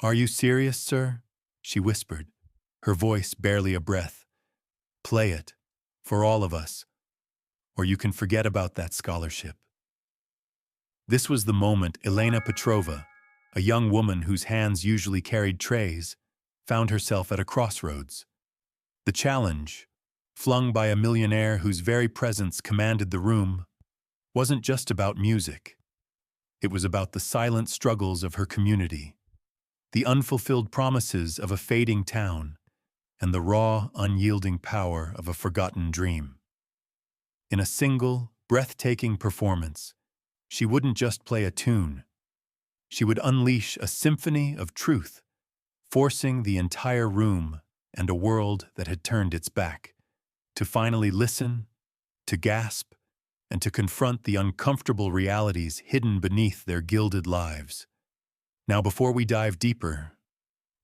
Are you serious, sir? She whispered, her voice barely a breath. Play it, for all of us, or you can forget about that scholarship. This was the moment Elena Petrova, a young woman whose hands usually carried trays, found herself at a crossroads. The challenge, flung by a millionaire whose very presence commanded the room, wasn't just about music. It was about the silent struggles of her community, the unfulfilled promises of a fading town, and the raw, unyielding power of a forgotten dream. In a single, breathtaking performance, she wouldn't just play a tune. She would unleash a symphony of truth, forcing the entire room and a world that had turned its back to finally listen, to gasp, and to confront the uncomfortable realities hidden beneath their gilded lives. Now, before we dive deeper,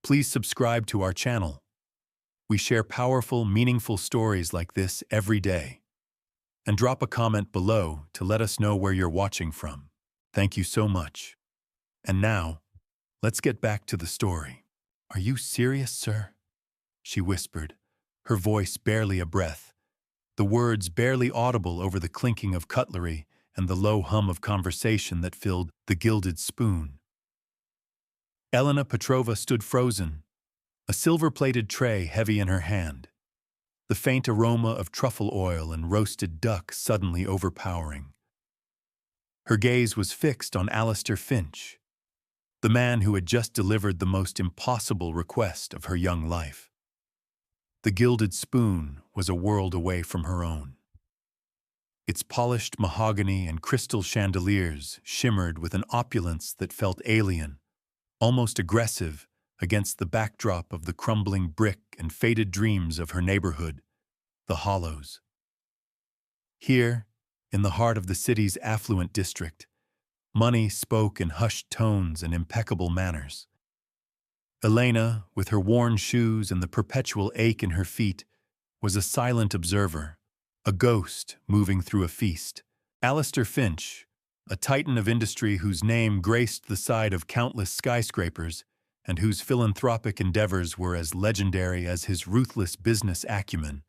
please subscribe to our channel. We share powerful, meaningful stories like this every day. And drop a comment below to let us know where you're watching from. Thank you so much. And now, let's get back to the story. Are you serious, sir? She whispered, her voice barely a breath, the words barely audible over the clinking of cutlery and the low hum of conversation that filled the gilded spoon. Elena Petrova stood frozen, a silver-plated tray heavy in her hand, the faint aroma of truffle oil and roasted duck suddenly overpowering. Her gaze was fixed on Alistair Finch, the man who had just delivered the most impossible request of her young life. The gilded spoon was a world away from her own. Its polished mahogany and crystal chandeliers shimmered with an opulence that felt alien, almost aggressive, against the backdrop of the crumbling brick and faded dreams of her neighborhood, the Hollows. Here, in the heart of the city's affluent district, money spoke in hushed tones and impeccable manners. Elena, with her worn shoes and the perpetual ache in her feet, was a silent observer, a ghost moving through a feast. Alistair Finch, a titan of industry whose name graced the side of countless skyscrapers, and whose philanthropic endeavors were as legendary as his ruthless business acumen,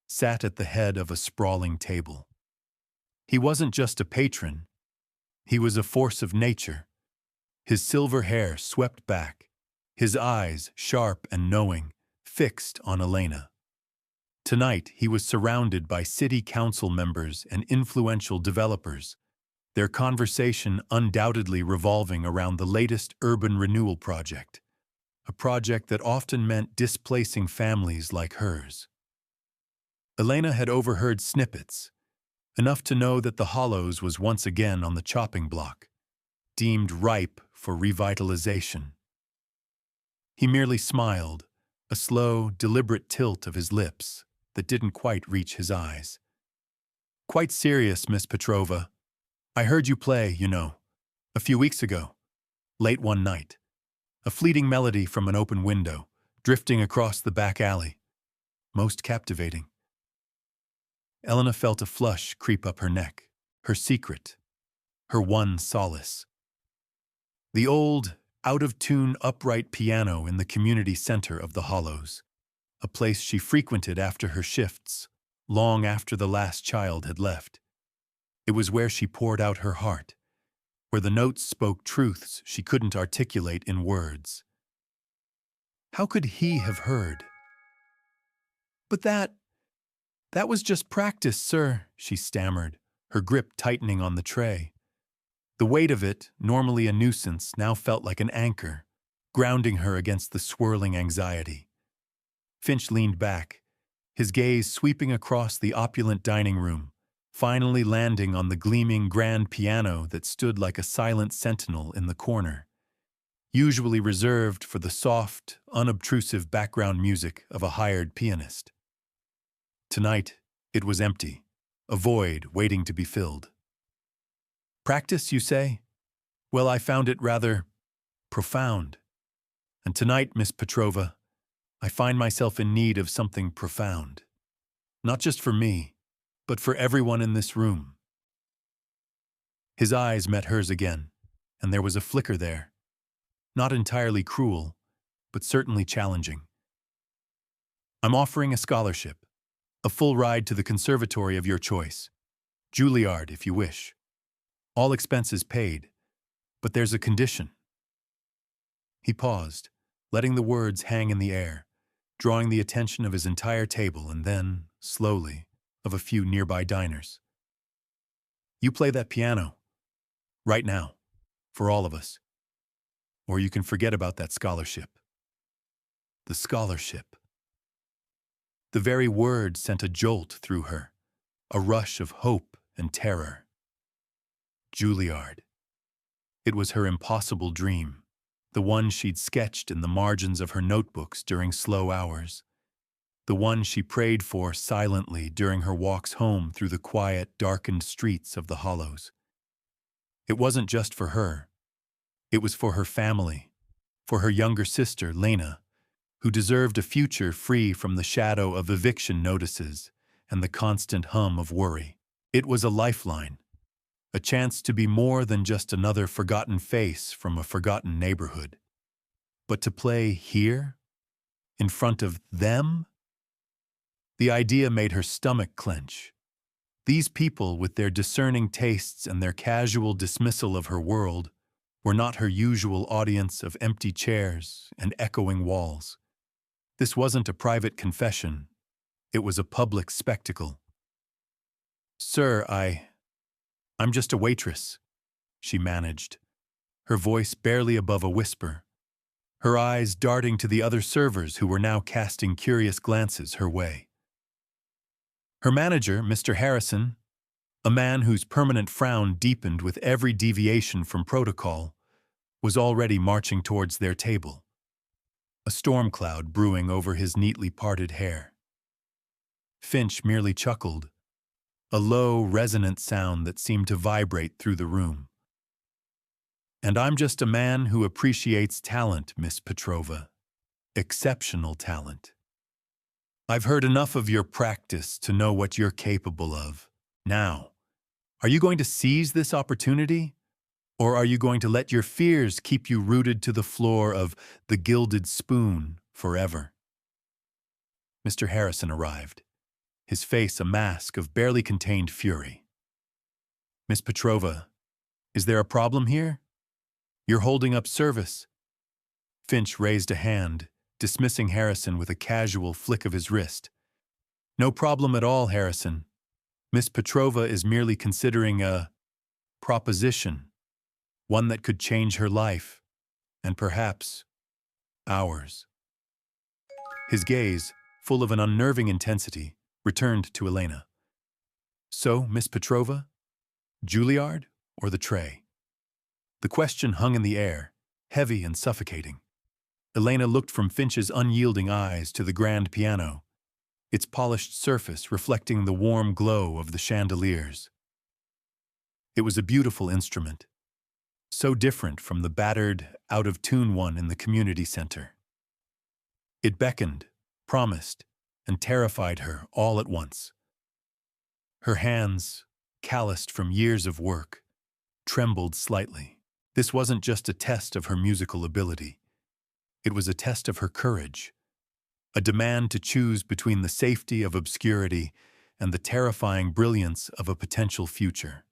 sat at the head of a sprawling table. He wasn't just a patron, he was a force of nature. His silver hair swept back, his eyes, sharp and knowing, fixed on Elena. Tonight he was surrounded by city council members and influential developers, their conversation undoubtedly revolving around the latest urban renewal project, a project that often meant displacing families like hers. Elena had overheard snippets, enough to know that the Hollows was once again on the chopping block, deemed ripe for revitalization. He merely smiled, a slow, deliberate tilt of his lips that didn't quite reach his eyes. Quite serious, Miss Petrova. I heard you play, a few weeks ago, late one night. A fleeting melody from an open window, drifting across the back alley. Most captivating. Elena felt a flush creep up her neck, her secret, her one solace. The old, out-of-tune upright piano in the community center of the Hollows, a place she frequented after her shifts, long after the last child had left. It was where she poured out her heart, where the notes spoke truths she couldn't articulate in words. How could he have heard? But that was just practice, sir, she stammered, her grip tightening on the tray. The weight of it, normally a nuisance, now felt like an anchor, grounding her against the swirling anxiety. Finch leaned back, his gaze sweeping across the opulent dining room, finally landing on the gleaming grand piano that stood like a silent sentinel in the corner, usually reserved for the soft, unobtrusive background music of a hired pianist. Tonight, it was empty, a void waiting to be filled. Practice, you say? Well, I found it rather profound. And tonight, Miss Petrova, I find myself in need of something profound. Not just for me, but for everyone in this room. His eyes met hers again, and there was a flicker there, not entirely cruel, but certainly challenging. I'm offering a scholarship, a full ride to the conservatory of your choice. Juilliard, if you wish. All expenses paid, but there's a condition. He paused, letting the words hang in the air, drawing the attention of his entire table and then, slowly, of a few nearby diners. You play that piano, right now, for all of us. Or you can forget about that scholarship. The scholarship. The very word sent a jolt through her, a rush of hope and terror. Juilliard. It was her impossible dream, the one she'd sketched in the margins of her notebooks during slow hours, the one she prayed for silently during her walks home through the quiet, darkened streets of the Hollows. It wasn't just for her. It was for her family, for her younger sister, Lena, who deserved a future free from the shadow of eviction notices and the constant hum of worry. It was a lifeline, a chance to be more than just another forgotten face from a forgotten neighborhood. But to play here, in front of them? The idea made her stomach clench. These people, with their discerning tastes and their casual dismissal of her world, were not her usual audience of empty chairs and echoing walls. This wasn't a private confession. It was a public spectacle. "Sir, I'm just a waitress," she managed, her voice barely above a whisper, her eyes darting to the other servers who were now casting curious glances her way. Her manager, Mr. Harrison, a man whose permanent frown deepened with every deviation from protocol, was already marching towards their table, a storm cloud brewing over his neatly parted hair. Finch merely chuckled, a low, resonant sound that seemed to vibrate through the room. "And I'm just a man who appreciates talent, Miss Petrova. Exceptional talent. I've heard enough of your practice to know what you're capable of. Now, are you going to seize this opportunity? Or are you going to let your fears keep you rooted to the floor of the Gilded Spoon forever?" Mr. Harrison arrived, his face a mask of barely contained fury. "Miss Petrova, is there a problem here? You're holding up service." Finch raised a hand, dismissing Harrison with a casual flick of his wrist. "No problem at all, Harrison. Miss Petrova is merely considering a proposition, one that could change her life, and perhaps ours." His gaze, full of an unnerving intensity, returned to Elena. "So, Miss Petrova, Juilliard or the tray?" The question hung in the air, heavy and suffocating. Elena looked from Finch's unyielding eyes to the grand piano, its polished surface reflecting the warm glow of the chandeliers. It was a beautiful instrument, so different from the battered, out-of-tune one in the community center. It beckoned, promised, and terrified her all at once. Her hands, calloused from years of work, trembled slightly. This wasn't just a test of her musical ability. It was a test of her courage, a demand to choose between the safety of obscurity and the terrifying brilliance of a potential future.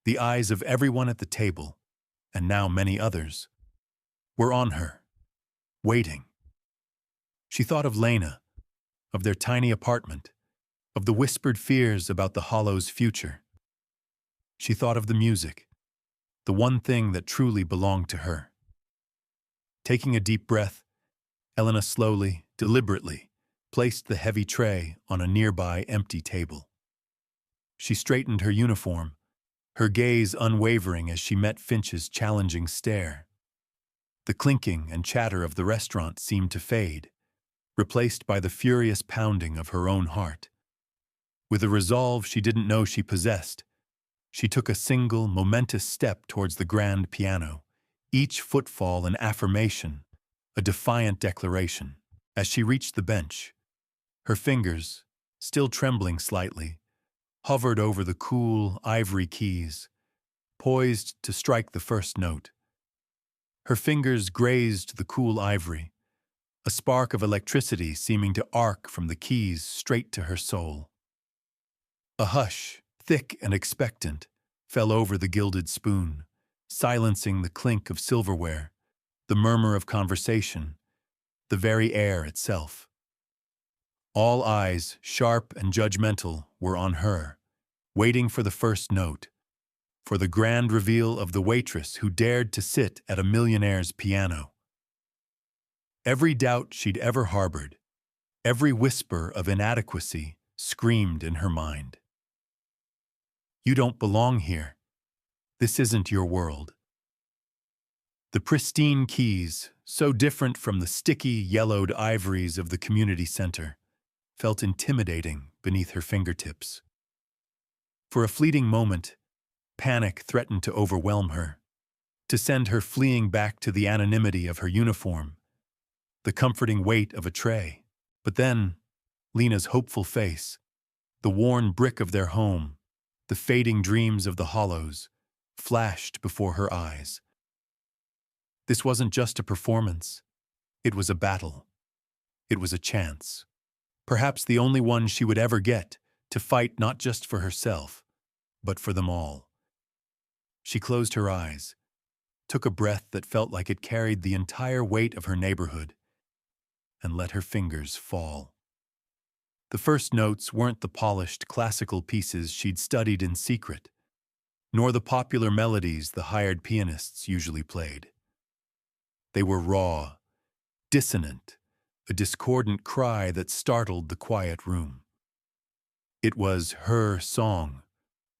The eyes of everyone at the table, and now many others, were on her, waiting. She thought of Lena, of their tiny apartment, of the whispered fears about the Hollow's future. She thought of the music, the one thing that truly belonged to her. Taking a deep breath, Elena slowly, deliberately, placed the heavy tray on a nearby empty table. She straightened her uniform, her gaze unwavering as she met Finch's challenging stare. The clinking and chatter of the restaurant seemed to fade, replaced by the furious pounding of her own heart. With a resolve she didn't know she possessed, she took a single, momentous step towards the grand piano, each footfall an affirmation, a defiant declaration. As she reached the bench, her fingers, still trembling slightly, hovered over the cool, ivory keys, poised to strike the first note. Her fingers grazed the cool ivory, a spark of electricity seeming to arc from the keys straight to her soul. A hush, thick and expectant, fell over the gilded spoon, silencing the clink of silverware, the murmur of conversation, the very air itself. All eyes, sharp and judgmental, were on her, waiting for the first note, for the grand reveal of the waitress who dared to sit at a millionaire's piano. Every doubt she'd ever harbored, every whisper of inadequacy screamed in her mind. You don't belong here. This isn't your world. The pristine keys, so different from the sticky, yellowed ivories of the community center, felt intimidating beneath her fingertips. For a fleeting moment, panic threatened to overwhelm her, to send her fleeing back to the anonymity of her uniform, the comforting weight of a tray. But then, Lena's hopeful face, the worn brick of their home, the fading dreams of the Hollows, flashed before her eyes. This wasn't just a performance. It was a battle. It was a chance. Perhaps the only one she would ever get, to fight not just for herself, but for them all. She closed her eyes, took a breath that felt like it carried the entire weight of her neighborhood, and let her fingers fall. The first notes weren't the polished classical pieces she'd studied in secret, nor the popular melodies the hired pianists usually played. They were raw, dissonant, a discordant cry that startled the quiet room. It was her song,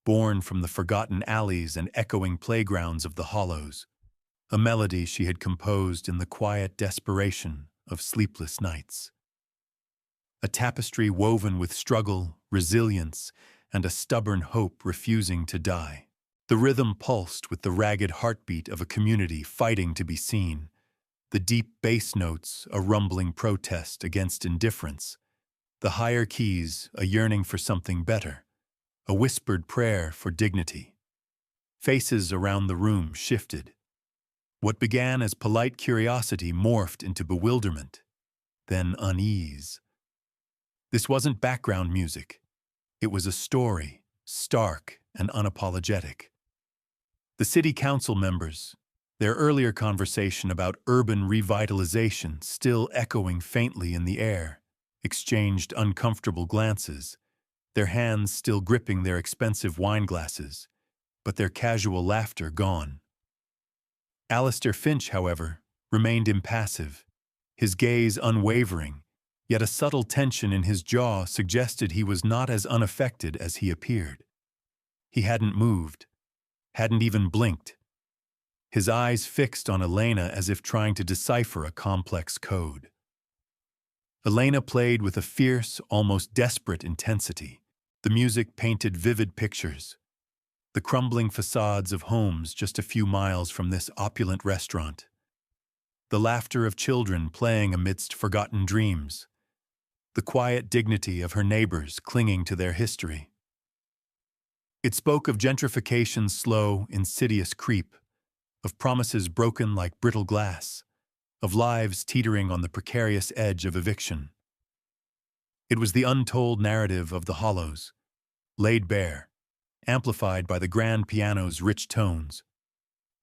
born from the forgotten alleys and echoing playgrounds of the Hollows, a melody she had composed in the quiet desperation of sleepless nights. A tapestry woven with struggle, resilience, and a stubborn hope refusing to die. The rhythm pulsed with the ragged heartbeat of a community fighting to be seen, the deep bass notes a rumbling protest against indifference, the higher keys a yearning for something better, a whispered prayer for dignity. Faces around the room shifted. What began as polite curiosity morphed into bewilderment, then unease. This wasn't background music. It was a story, stark and unapologetic. The city council members, their earlier conversation about urban revitalization still echoing faintly in the air, exchanged uncomfortable glances, their hands still gripping their expensive wine glasses, but their casual laughter gone. Alistair Finch, however, remained impassive, his gaze unwavering, yet a subtle tension in his jaw suggested he was not as unaffected as he appeared. He hadn't moved, hadn't even blinked, his eyes fixed on Elena as if trying to decipher a complex code. Elena played with a fierce, almost desperate intensity. The music painted vivid pictures, the crumbling facades of homes just a few miles from this opulent restaurant, the laughter of children playing amidst forgotten dreams, the quiet dignity of her neighbors clinging to their history. It spoke of gentrification's slow, insidious creep, of promises broken like brittle glass, of lives teetering on the precarious edge of eviction. It was the untold narrative of the Hollows, laid bare, amplified by the grand piano's rich tones,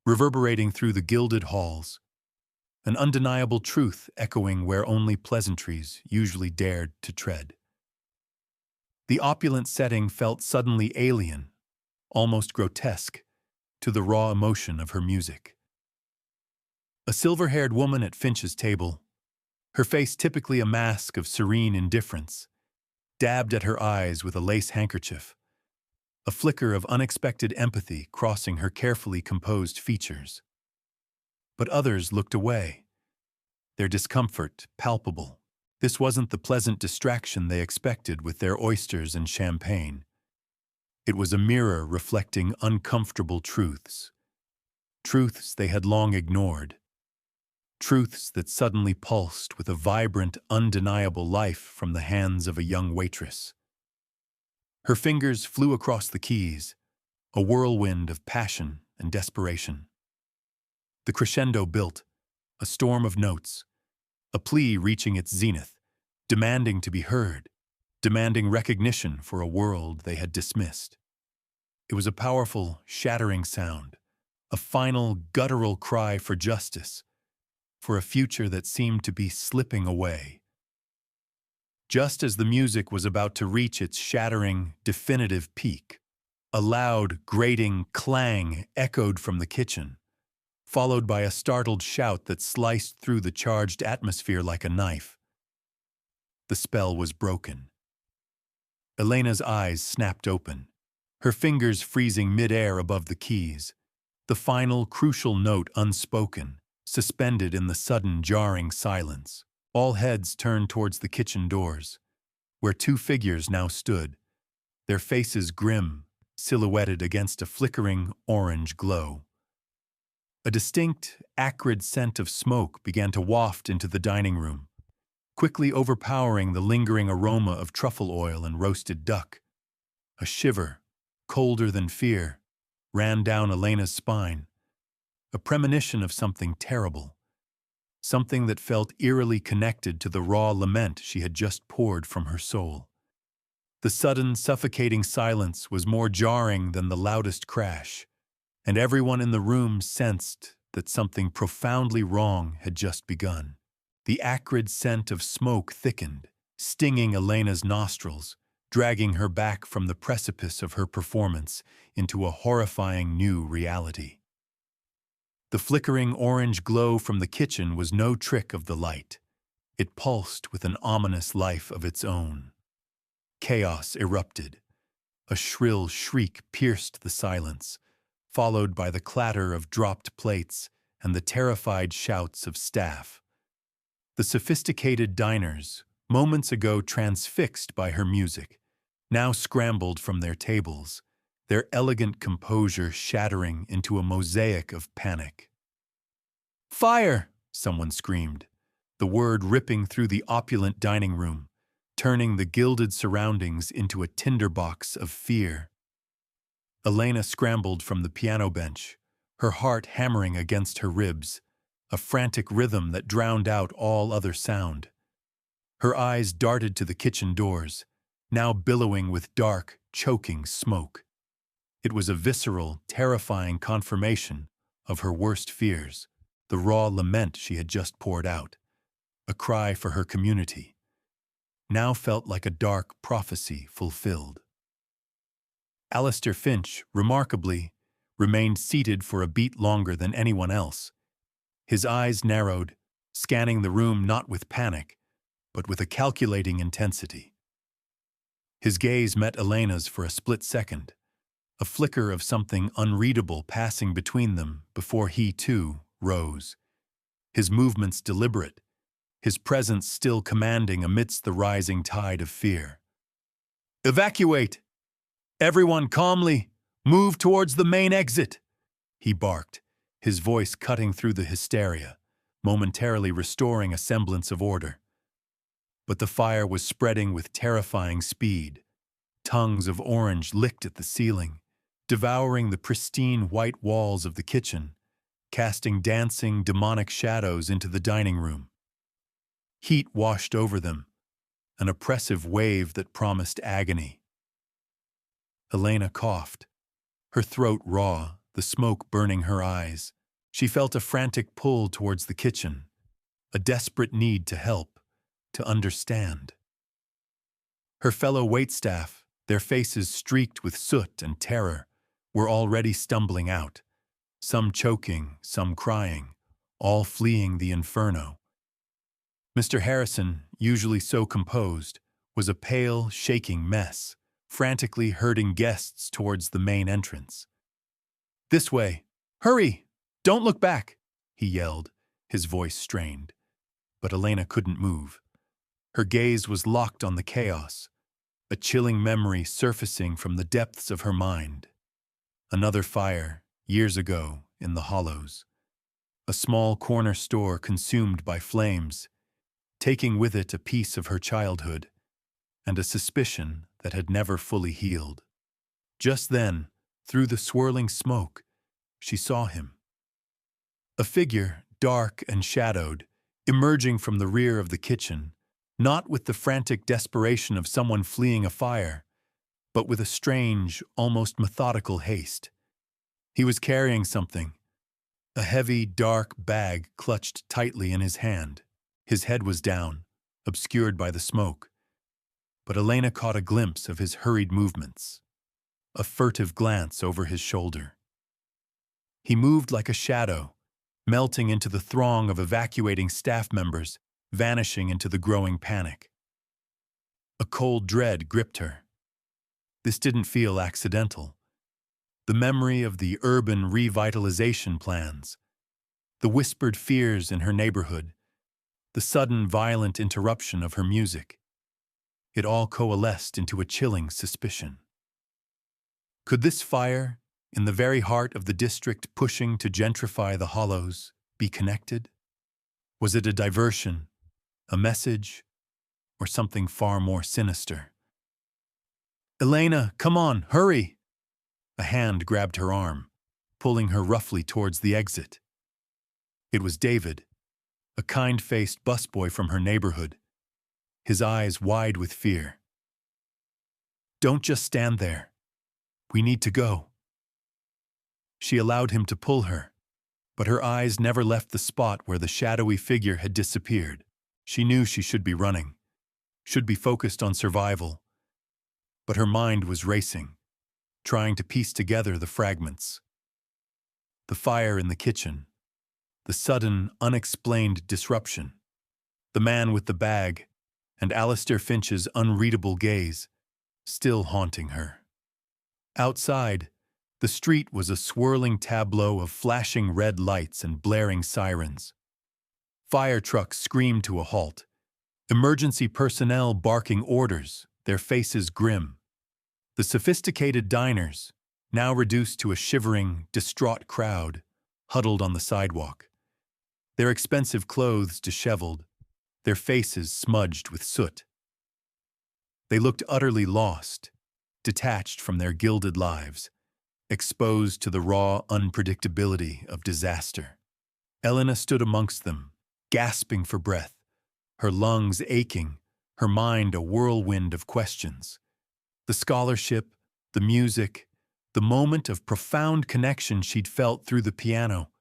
reverberating through the gilded halls, an undeniable truth echoing where only pleasantries usually dared to tread. The opulent setting felt suddenly alien, almost grotesque, to the raw emotion of her music. A silver-haired woman at Finch's table, her face typically a mask of serene indifference, dabbed at her eyes with a lace handkerchief, a flicker of unexpected empathy crossing her carefully composed features. But others looked away, their discomfort palpable. This wasn't the pleasant distraction they expected with their oysters and champagne. It was a mirror reflecting uncomfortable truths, truths they had long ignored, truths that suddenly pulsed with a vibrant, undeniable life from the hands of a young waitress. Her fingers flew across the keys, a whirlwind of passion and desperation. The crescendo built, a storm of notes, a plea reaching its zenith, demanding to be heard, demanding recognition for a world they had dismissed. It was a powerful, shattering sound, a final, guttural cry for justice, for a future that seemed to be slipping away. Just as the music was about to reach its shattering, definitive peak, a loud, grating clang echoed from the kitchen, followed by a startled shout that sliced through the charged atmosphere like a knife. The spell was broken. Elena's eyes snapped open, her fingers freezing mid-air above the keys, the final, crucial note unspoken, suspended in the sudden, jarring silence. All heads turned towards the kitchen doors, where two figures now stood, their faces grim, silhouetted against a flickering orange glow. A distinct, acrid scent of smoke began to waft into the dining room, quickly overpowering the lingering aroma of truffle oil and roasted duck. A shiver, colder than fear, ran down Elena's spine, a premonition of something terrible, something that felt eerily connected to the raw lament she had just poured from her soul. The sudden, suffocating silence was more jarring than the loudest crash, and everyone in the room sensed that something profoundly wrong had just begun. The acrid scent of smoke thickened, stinging Elena's nostrils, dragging her back from the precipice of her performance into a horrifying new reality. The flickering orange glow from the kitchen was no trick of the light. It pulsed with an ominous life of its own. Chaos erupted. A shrill shriek pierced the silence, followed by the clatter of dropped plates and the terrified shouts of staff. The sophisticated diners, moments ago transfixed by her music, now scrambled from their tables, their elegant composure shattering into a mosaic of panic. "Fire!" someone screamed, the word ripping through the opulent dining room, turning the gilded surroundings into a tinderbox of fear. Elena scrambled from the piano bench, her heart hammering against her ribs, a frantic rhythm that drowned out all other sound. Her eyes darted to the kitchen doors, now billowing with dark, choking smoke. It was a visceral, terrifying confirmation of her worst fears, the raw lament she had just poured out, a cry for her community, now felt like a dark prophecy fulfilled. Alistair Finch, remarkably, remained seated for a beat longer than anyone else. His eyes narrowed, scanning the room not with panic, but with a calculating intensity. His gaze met Elena's for a split second, a flicker of something unreadable passing between them before he, too, rose. His movements deliberate, his presence still commanding amidst the rising tide of fear. "Evacuate! Everyone calmly, move towards the main exit!" he barked, his voice cutting through the hysteria, momentarily restoring a semblance of order. But the fire was spreading with terrifying speed. Tongues of orange licked at the ceiling, devouring the pristine white walls of the kitchen, casting dancing, demonic shadows into the dining room. Heat washed over them, an oppressive wave that promised agony. Elena coughed, her throat raw, the smoke burning her eyes. She felt a frantic pull towards the kitchen, a desperate need to help, to understand. Her fellow waitstaff, their faces streaked with soot and terror, were already stumbling out, some choking, some crying, all fleeing the inferno. Mr. Harrison, usually so composed, was a pale, shaking mess, frantically herding guests towards the main entrance. "This way! Hurry! Don't look back!" he yelled, his voice strained. But Elena couldn't move. Her gaze was locked on the chaos, a chilling memory surfacing from the depths of her mind. Another fire, years ago, in the Hollows. A small corner store consumed by flames, taking with it a piece of her childhood, and a suspicion that had never fully healed. Just then, through the swirling smoke, she saw him. A figure, dark and shadowed, emerging from the rear of the kitchen, not with the frantic desperation of someone fleeing a fire, but with a strange, almost methodical haste. He was carrying something, a heavy, dark bag clutched tightly in his hand. His head was down, obscured by the smoke, but Elena caught a glimpse of his hurried movements, a furtive glance over his shoulder. He moved like a shadow, melting into the throng of evacuating staff members, vanishing into the growing panic. A cold dread gripped her. This didn't feel accidental. The memory of the urban revitalization plans, the whispered fears in her neighborhood, the sudden violent interruption of her music. It all coalesced into a chilling suspicion. Could this fire, in the very heart of the district pushing to gentrify the hollows, be connected? Was it a diversion, a message, or something far more sinister? "Elena, come on, hurry!" A hand grabbed her arm, pulling her roughly towards the exit. It was David, a kind-faced busboy from her neighborhood, his eyes wide with fear. "Don't just stand there. We need to go." She allowed him to pull her, but her eyes never left the spot where the shadowy figure had disappeared. She knew she should be running, should be focused on survival, but her mind was racing, trying to piece together the fragments. The fire in the kitchen, the sudden, unexplained disruption, the man with the bag, and Alistair Finch's unreadable gaze, still haunting her. Outside, the street was a swirling tableau of flashing red lights and blaring sirens. Fire trucks screamed to a halt, emergency personnel barking orders, their faces grim. The sophisticated diners, now reduced to a shivering, distraught crowd, huddled on the sidewalk, their expensive clothes disheveled, their faces smudged with soot. They looked utterly lost, detached from their gilded lives, exposed to the raw unpredictability of disaster. Elena stood amongst them, gasping for breath, her lungs aching, her mind a whirlwind of questions. The scholarship, the music, the moment of profound connection she'd felt through the piano.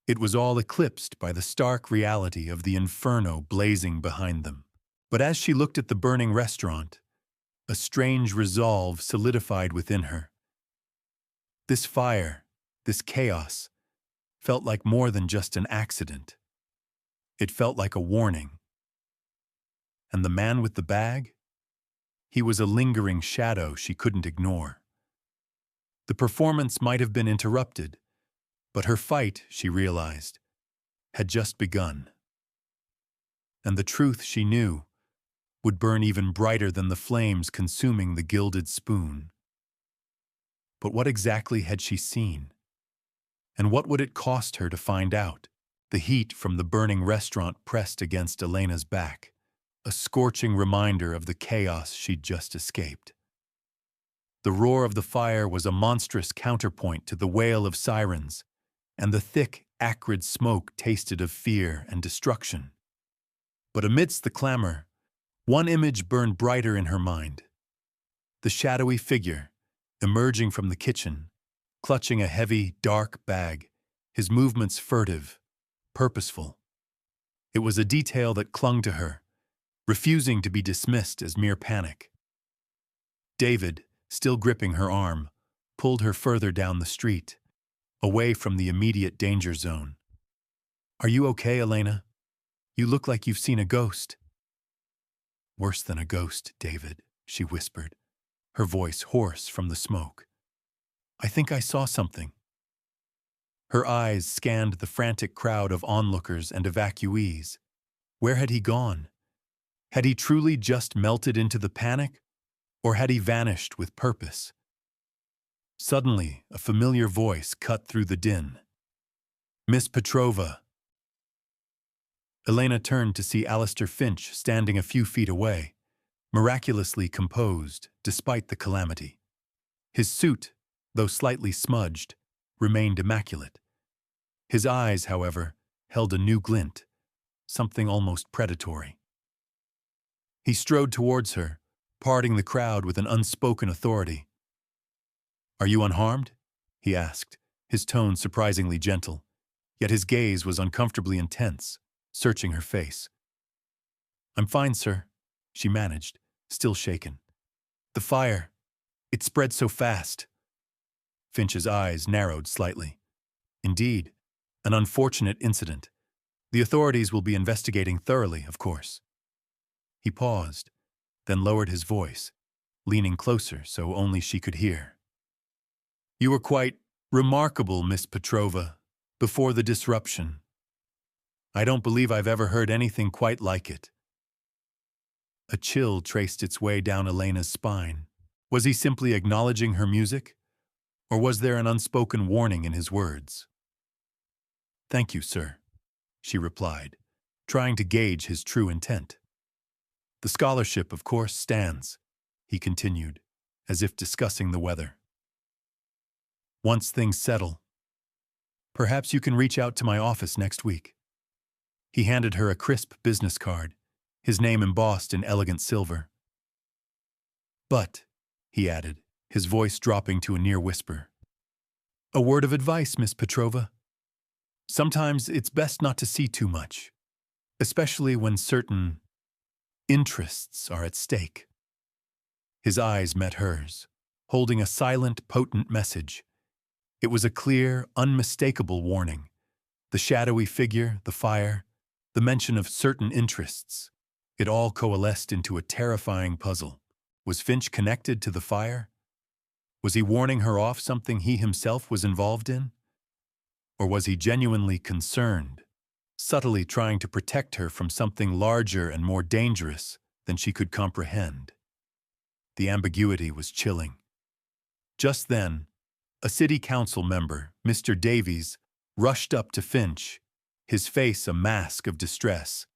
It was all eclipsed by the stark reality of the inferno blazing behind them. But as she looked at the burning restaurant, a strange resolve solidified within her. This fire, this chaos, felt like more than just an accident. It felt like a warning. And the man with the bag? He was a lingering shadow she couldn't ignore. The performance might have been interrupted, but her fight, she realized, had just begun. And the truth, she knew, would burn even brighter than the flames consuming the gilded spoon. But what exactly had she seen? And what would it cost her to find out? The heat from the burning restaurant pressed against Elena's back, a scorching reminder of the chaos she'd just escaped. The roar of the fire was a monstrous counterpoint to the wail of sirens, and the thick, acrid smoke tasted of fear and destruction. But amidst the clamor, one image burned brighter in her mind. The shadowy figure, emerging from the kitchen, clutching a heavy, dark bag, his movements furtive, purposeful. It was a detail that clung to her, refusing to be dismissed as mere panic. David, still gripping her arm, pulled her further down the street, away from the immediate danger zone. "Are you okay, Elena? You look like you've seen a ghost." "Worse than a ghost, David," she whispered, her voice hoarse from the smoke. "I think I saw something." Her eyes scanned the frantic crowd of onlookers and evacuees. Where had he gone? Had he truly just melted into the panic, or had he vanished with purpose? Suddenly, a familiar voice cut through the din. "Miss Petrova." Elena turned to see Alistair Finch standing a few feet away, miraculously composed despite the calamity. His suit, though slightly smudged, remained immaculate. His eyes, however, held a new glint, something almost predatory. He strode towards her, parting the crowd with an unspoken authority. "Are you unharmed?" he asked, his tone surprisingly gentle, yet his gaze was uncomfortably intense, searching her face. "I'm fine, sir," she managed, still shaken. "The fire, it spread so fast." Finch's eyes narrowed slightly. "Indeed, an unfortunate incident. The authorities will be investigating thoroughly, of course." He paused, then lowered his voice, leaning closer so only she could hear. "You were quite remarkable, Miss Petrova, before the disruption. I don't believe I've ever heard anything quite like it." A chill traced its way down Elena's spine. Was he simply acknowledging her music? Or was there an unspoken warning in his words? "Thank you, sir," she replied, trying to gauge his true intent. "The scholarship, of course, stands," he continued, as if discussing the weather. "Once things settle, perhaps you can reach out to my office next week." He handed her a crisp business card, his name embossed in elegant silver. "But," he added, his voice dropping to a near whisper, "a word of advice, Miss Petrova. Sometimes it's best not to see too much, especially when certain interests are at stake." His eyes met hers, holding a silent, potent message. It was a clear, unmistakable warning. The shadowy figure, the fire, the mention of certain interests. It all coalesced into a terrifying puzzle. Was Finch connected to the fire? Was he warning her off something he himself was involved in? Or was he genuinely concerned, subtly trying to protect her from something larger and more dangerous than she could comprehend? The ambiguity was chilling. Just then, a city council member, Mr. Davies, rushed up to Finch, his face a mask of distress.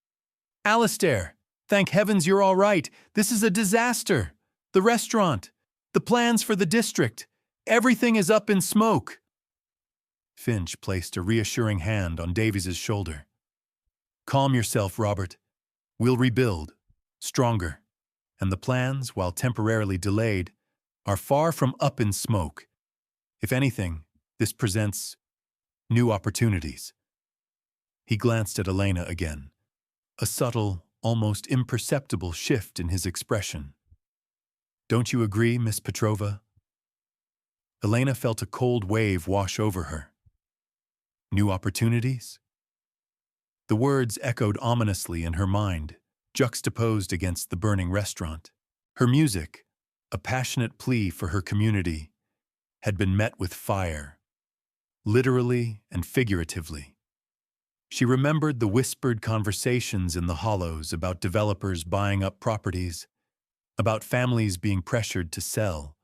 "Alistair, thank heavens you're all right. This is a disaster. The restaurant, the plans for the district, everything is up in smoke." Finch placed a reassuring hand on Davies's shoulder. "Calm yourself, Robert. We'll rebuild, stronger. And the plans, while temporarily delayed, are far from up in smoke. If anything, this presents new opportunities." He glanced at Elena again, a subtle, almost imperceptible shift in his expression. "Don't you agree, Miss Petrova?" Elena felt a cold wave wash over her. New opportunities? The words echoed ominously in her mind, juxtaposed against the burning restaurant. Her music, a passionate plea for her community, had been met with fire, literally and figuratively. She remembered the whispered conversations in the hollows about developers buying up properties, about families being pressured to sell.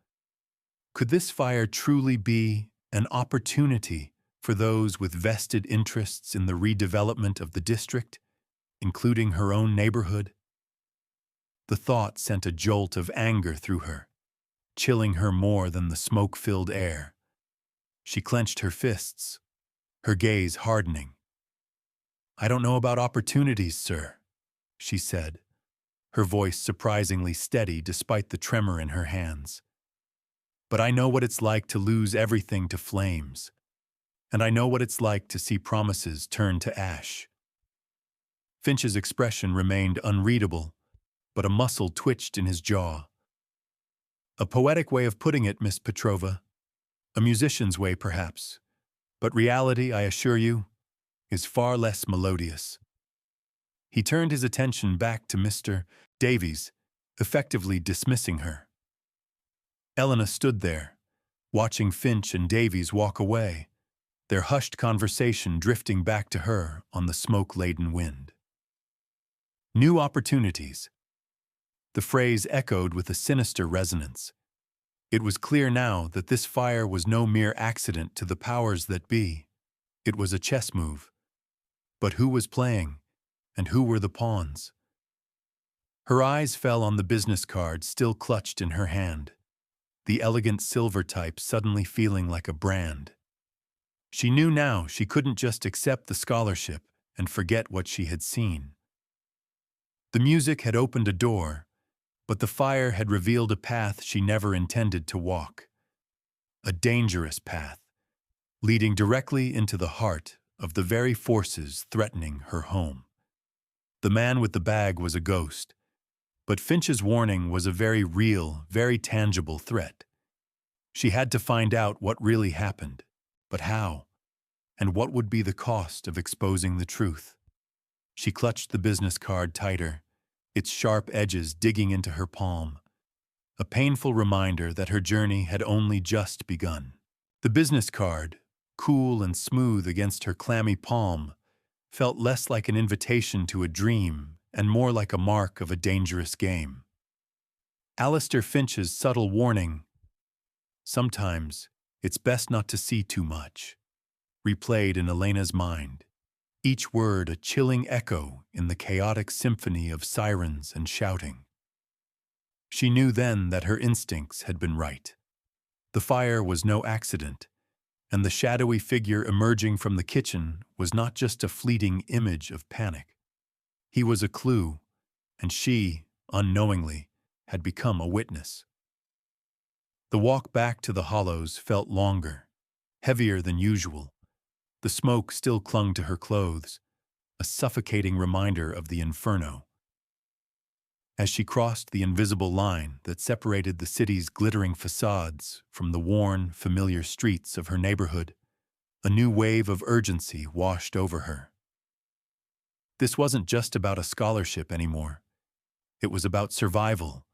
Could this fire truly be an opportunity for those with vested interests in the redevelopment of the district, including her own neighborhood? The thought sent a jolt of anger through her, chilling her more than the smoke-filled air. She clenched her fists, her gaze hardening. "I don't know about opportunities, sir," she said, her voice surprisingly steady despite the tremor in her hands. "But I know what it's like to lose everything to flames, and I know what it's like to see promises turn to ash." Finch's expression remained unreadable, but a muscle twitched in his jaw. "A poetic way of putting it, Miss Petrova. A musician's way, perhaps. But reality, I assure you, is far less melodious." He turned his attention back to Mr. Davies, effectively dismissing her. Elena stood there, watching Finch and Davies walk away, their hushed conversation drifting back to her on the smoke-laden wind. New opportunities. The phrase echoed with a sinister resonance. It was clear now that this fire was no mere accident to the powers that be. It was a chess move. But who was playing, and who were the pawns? Her eyes fell on the business card still clutched in her hand, the elegant silver type suddenly feeling like a brand. She knew now she couldn't just accept the scholarship and forget what she had seen. The music had opened a door, but the fire had revealed a path she never intended to walk. A dangerous path, leading directly into the heart of the very forces threatening her home. The man with the bag was a ghost, but Finch's warning was a very real, very tangible threat. She had to find out what really happened, but how, and what would be the cost of exposing the truth. She clutched the business card tighter, its sharp edges digging into her palm, a painful reminder that her journey had only just begun. The business card, cool and smooth against her clammy palm, felt less like an invitation to a dream and more like a mark of a dangerous game. Alistair Finch's subtle warning, "Sometimes it's best not to see too much," replayed in Elena's mind, each word a chilling echo in the chaotic symphony of sirens and shouting. She knew then that her instincts had been right. The fire was no accident, and the shadowy figure emerging from the kitchen was not just a fleeting image of panic. He was a clue, and she, unknowingly, had become a witness. The walk back to the hollows felt longer, heavier than usual. The smoke still clung to her clothes, a suffocating reminder of the inferno. As she crossed the invisible line that separated the city's glittering facades from the worn, familiar streets of her neighborhood, a new wave of urgency washed over her. This wasn't just about a scholarship anymore. It was about survival,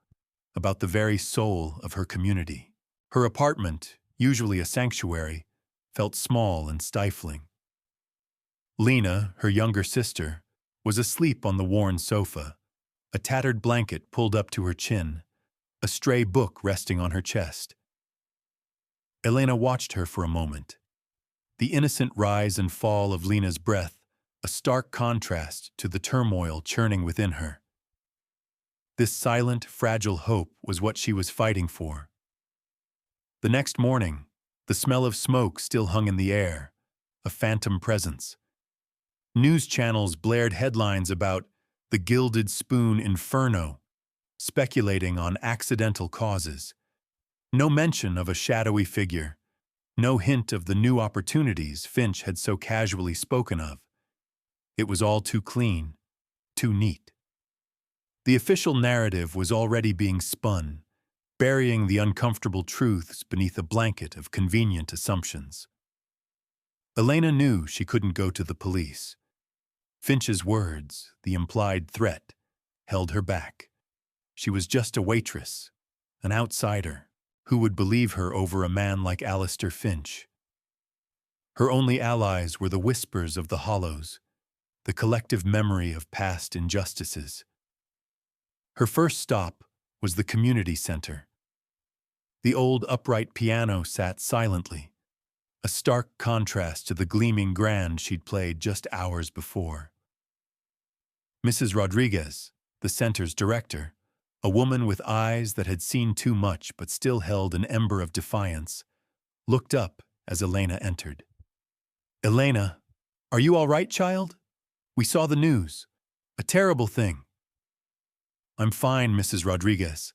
about the very soul of her community. Her apartment, usually a sanctuary, felt small and stifling. Lena, her younger sister, was asleep on the worn sofa, a tattered blanket pulled up to her chin, a stray book resting on her chest. Elena watched her for a moment. The innocent rise and fall of Lena's breath, a stark contrast to the turmoil churning within her. This silent, fragile hope was what she was fighting for. The next morning, the smell of smoke still hung in the air, a phantom presence. News channels blared headlines about the Gilded Spoon Inferno, speculating on accidental causes. No mention of a shadowy figure, no hint of the new opportunities Finch had so casually spoken of. It was all too clean, too neat. The official narrative was already being spun, burying the uncomfortable truths beneath a blanket of convenient assumptions. Elena knew she couldn't go to the police. Finch's words, the implied threat, held her back. She was just a waitress, an outsider. Who would believe her over a man like Alistair Finch? Her only allies were the whispers of the hollows, the collective memory of past injustices. Her first stop was the community center. The old upright piano sat silently, a stark contrast to the gleaming grand she'd played just hours before. Mrs. Rodriguez, the center's director, a woman with eyes that had seen too much but still held an ember of defiance, looked up as Elena entered. "Elena, are you all right, child? We saw the news. A terrible thing." "I'm fine, Mrs. Rodriguez,"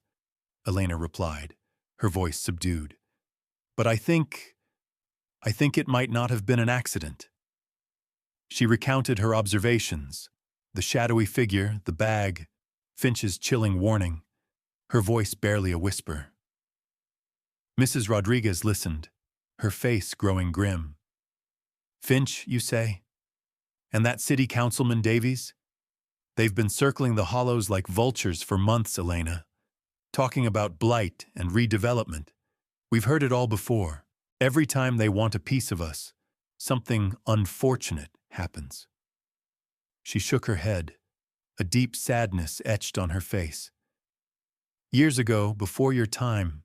Elena replied, her voice subdued. "But I think it might not have been an accident." She recounted her observations, the shadowy figure, the bag, Finch's chilling warning, her voice barely a whisper. Mrs. Rodriguez listened, her face growing grim. "Finch, you say? And that city councilman Davies? They've been circling the hollows like vultures for months, Elena, talking about blight and redevelopment. We've heard it all before. Every time they want a piece of us, something unfortunate happens." She shook her head, a deep sadness etched on her face. "Years ago, before your time,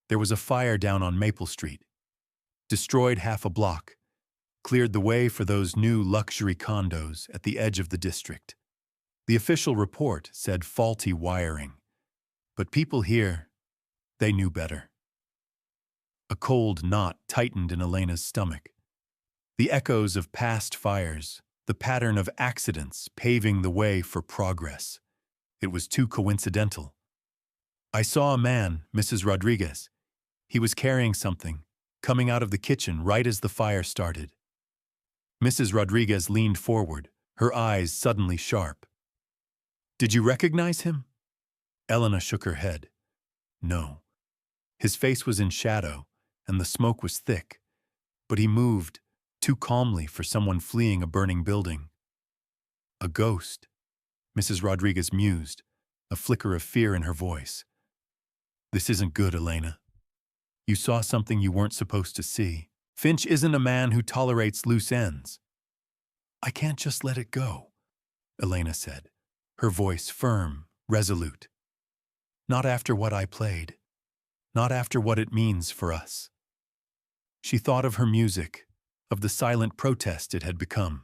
there was a fire down on Maple Street. Destroyed half a block, cleared the way for those new luxury condos at the edge of the district. The official report said faulty wiring, but people here, they knew better." A cold knot tightened in Elena's stomach. The echoes of past fires, the pattern of accidents paving the way for progress. It was too coincidental. I saw a man, Mrs. Rodriguez. He was carrying something, coming out of the kitchen right as the fire started. Mrs. Rodriguez leaned forward, her eyes suddenly sharp. Did you recognize him? Elena shook her head. No. His face was in shadow, and the smoke was thick, but he moved, too calmly for someone fleeing a burning building. A ghost, Mrs. Rodriguez mused, a flicker of fear in her voice. This isn't good, Elena. You saw something you weren't supposed to see. Finch isn't a man who tolerates loose ends. I can't just let it go, Elena said, her voice firm, resolute. Not after what I played. Not after what it means for us. She thought of her music, of the silent protest it had become.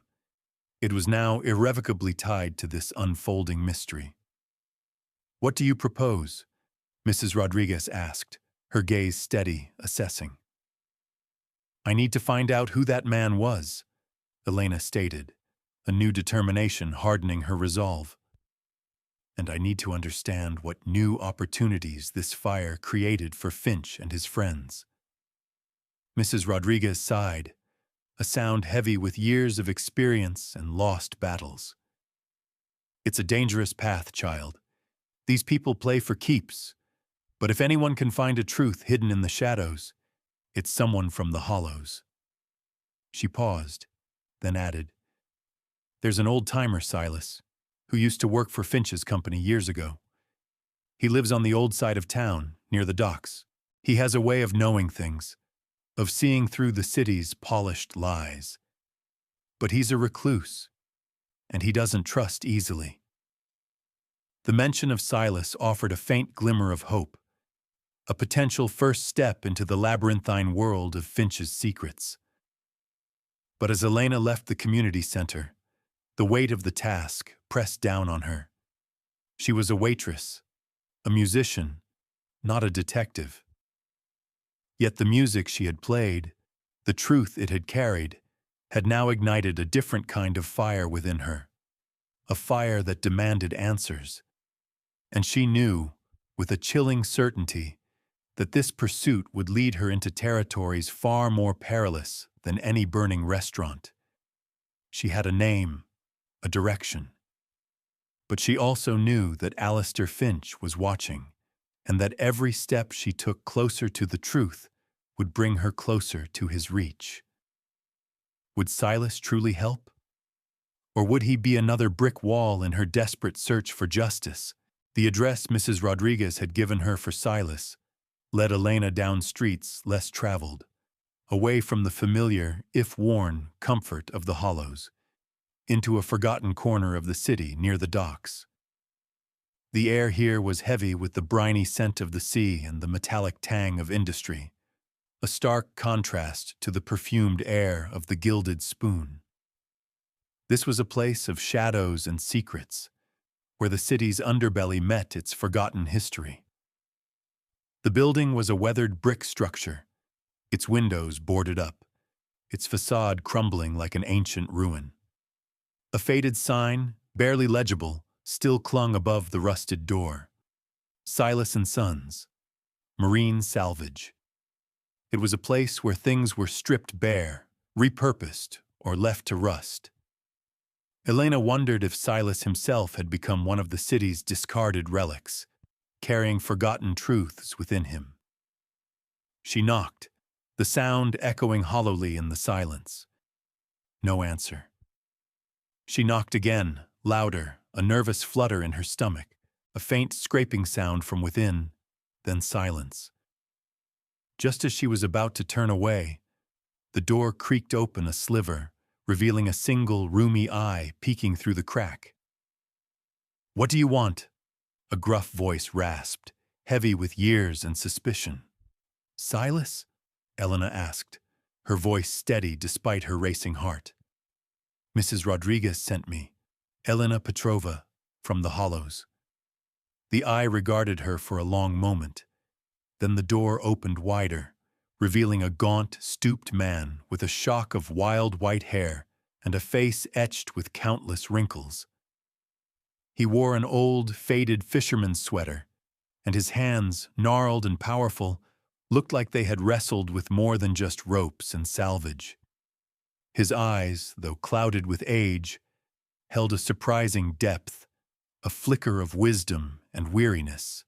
It was now irrevocably tied to this unfolding mystery. What do you propose? Mrs. Rodriguez asked, her gaze steady, assessing. I need to find out who that man was, Elena stated, a new determination hardening her resolve. And I need to understand what new opportunities this fire created for Finch and his friends. Mrs. Rodriguez sighed, a sound heavy with years of experience and lost battles. It's a dangerous path, child. These people play for keeps, but if anyone can find a truth hidden in the shadows, it's someone from the hollows. She paused, then added, There's an old-timer, Silas, who used to work for Finch's company years ago. He lives on the old side of town, near the docks. He has a way of knowing things, of seeing through the city's polished lies. But he's a recluse, and he doesn't trust easily. The mention of Silas offered a faint glimmer of hope, a potential first step into the labyrinthine world of Finch's secrets. But as Elena left the community center, the weight of the task pressed down on her. She was a waitress, a musician, not a detective. Yet the music she had played, the truth it had carried, had now ignited a different kind of fire within her, a fire that demanded answers. And she knew, with a chilling certainty, that this pursuit would lead her into territories far more perilous than any burning restaurant. She had a name, a direction. But she also knew that Alistair Finch was watching, and that every step she took closer to the truth would bring her closer to his reach. Would Silas truly help? Or would he be another brick wall in her desperate search for justice? The address Mrs. Rodriguez had given her for Silas led Elena down streets less traveled, away from the familiar, if worn, comfort of the hollows, into a forgotten corner of the city near the docks. The air here was heavy with the briny scent of the sea and the metallic tang of industry, a stark contrast to the perfumed air of the Gilded Spoon. This was a place of shadows and secrets, where the city's underbelly met its forgotten history. The building was a weathered brick structure, its windows boarded up, its facade crumbling like an ancient ruin. A faded sign, barely legible, still clung above the rusted door. Silas and Sons, Marine Salvage. It was a place where things were stripped bare, repurposed, or left to rust. Elena wondered if Silas himself had become one of the city's discarded relics, carrying forgotten truths within him. She knocked, the sound echoing hollowly in the silence. No answer. She knocked again, louder, a nervous flutter in her stomach, a faint scraping sound from within, then silence. Just as she was about to turn away, the door creaked open a sliver, revealing a single rheumy eye peeking through the crack. "What do you want?" A gruff voice rasped, heavy with years and suspicion. "Silas?" Elena asked, her voice steady despite her racing heart. "Mrs. Rodriguez sent me, Elena Petrova, from the hollows." The eye regarded her for a long moment. Then the door opened wider, revealing a gaunt, stooped man with a shock of wild white hair and a face etched with countless wrinkles. He wore an old, faded fisherman's sweater, and his hands, gnarled and powerful, looked like they had wrestled with more than just ropes and salvage. His eyes, though clouded with age, held a surprising depth, a flicker of wisdom and weariness.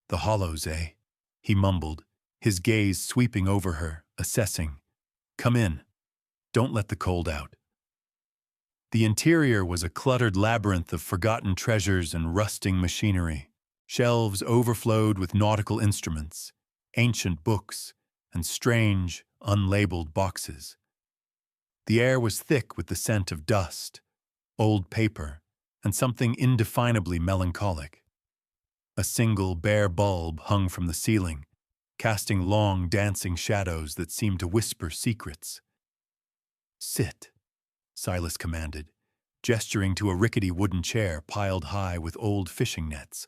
"The hollows, eh?" he mumbled, his gaze sweeping over her, assessing. "Come in. Don't let the cold out." The interior was a cluttered labyrinth of forgotten treasures and rusting machinery. Shelves overflowed with nautical instruments, ancient books, and strange, unlabeled boxes. The air was thick with the scent of dust, old paper, and something indefinably melancholic. A single bare bulb hung from the ceiling, casting long, dancing shadows that seemed to whisper secrets. "Sit," Silas commanded, gesturing to a rickety wooden chair piled high with old fishing nets.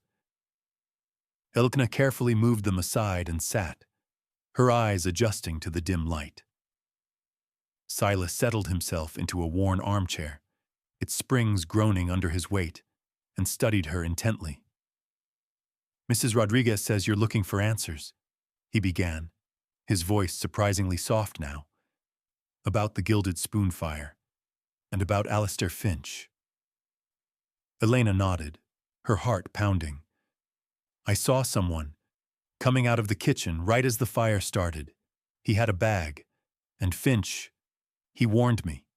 Elkna carefully moved them aside and sat, her eyes adjusting to the dim light. Silas settled himself into a worn armchair, its springs groaning under his weight, and studied her intently. "Mrs. Rodriguez says you're looking for answers," he began, his voice surprisingly soft now, "about the gilded spoon fire, and about Alistair Finch." Elena nodded, her heart pounding. "I saw someone coming out of the kitchen right as the fire started. He had a bag, and Finch, he warned me."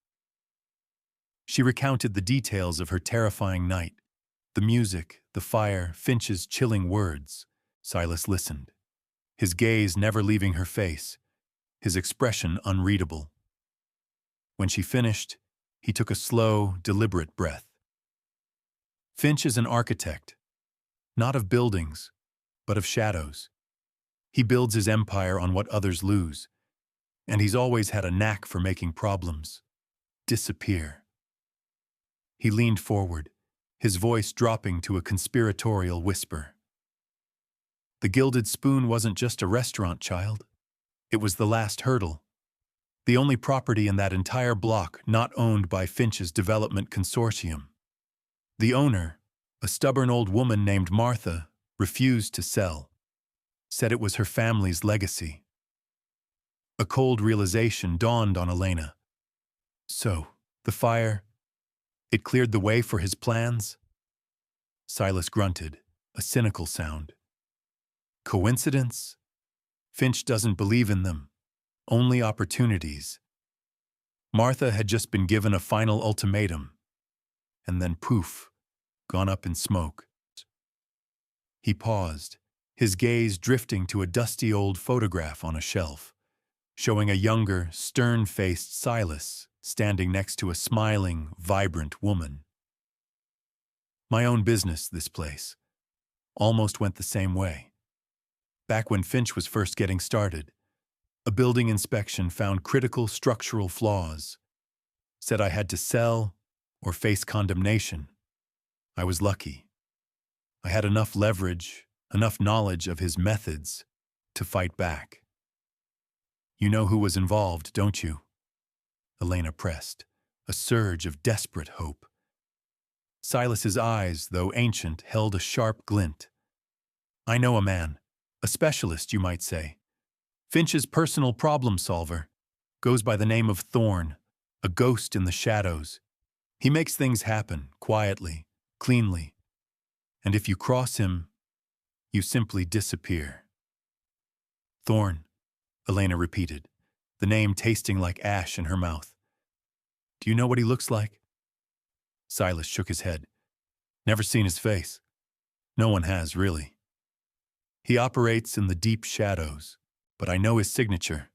She recounted the details of her terrifying night, the music, the fire, Finch's chilling words. Silas listened, his gaze never leaving her face, his expression unreadable. When she finished, he took a slow, deliberate breath. "Finch is an architect, not of buildings, but of shadows. He builds his empire on what others lose, and he's always had a knack for making problems disappear." He leaned forward, his voice dropping to a conspiratorial whisper. "The Gilded Spoon wasn't just a restaurant, child. It was the last hurdle. The only property in that entire block not owned by Finch's development consortium. The owner, a stubborn old woman named Martha, refused to sell, said it was her family's legacy." A cold realization dawned on Elena. So, the fire, it cleared the way for his plans? Silas grunted, a cynical sound. "Coincidence? Finch doesn't believe in them. Only opportunities." Martha had just been given a final ultimatum, and then poof, gone up in smoke. He paused, his gaze drifting to a dusty old photograph on a shelf, showing a younger, stern-faced Silas standing next to a smiling, vibrant woman. "My own business, this place. Almost went the same way. Back when Finch was first getting started, a building inspection found critical structural flaws. Said I had to sell or face condemnation. I was lucky. I had enough leverage, enough knowledge of his methods to fight back." "You know who was involved, don't you?" Elena pressed, a surge of desperate hope. Silas's eyes, though ancient, held a sharp glint. "I know a man, a specialist, you might say. Finch's personal problem solver, goes by the name of Thorn, a ghost in the shadows. He makes things happen, quietly, cleanly. And if you cross him, you simply disappear." "Thorn," Elena repeated, the name tasting like ash in her mouth. "Do you know what he looks like?" Silas shook his head. "Never seen his face. No one has, really. He operates in the deep shadows, but I know his signature.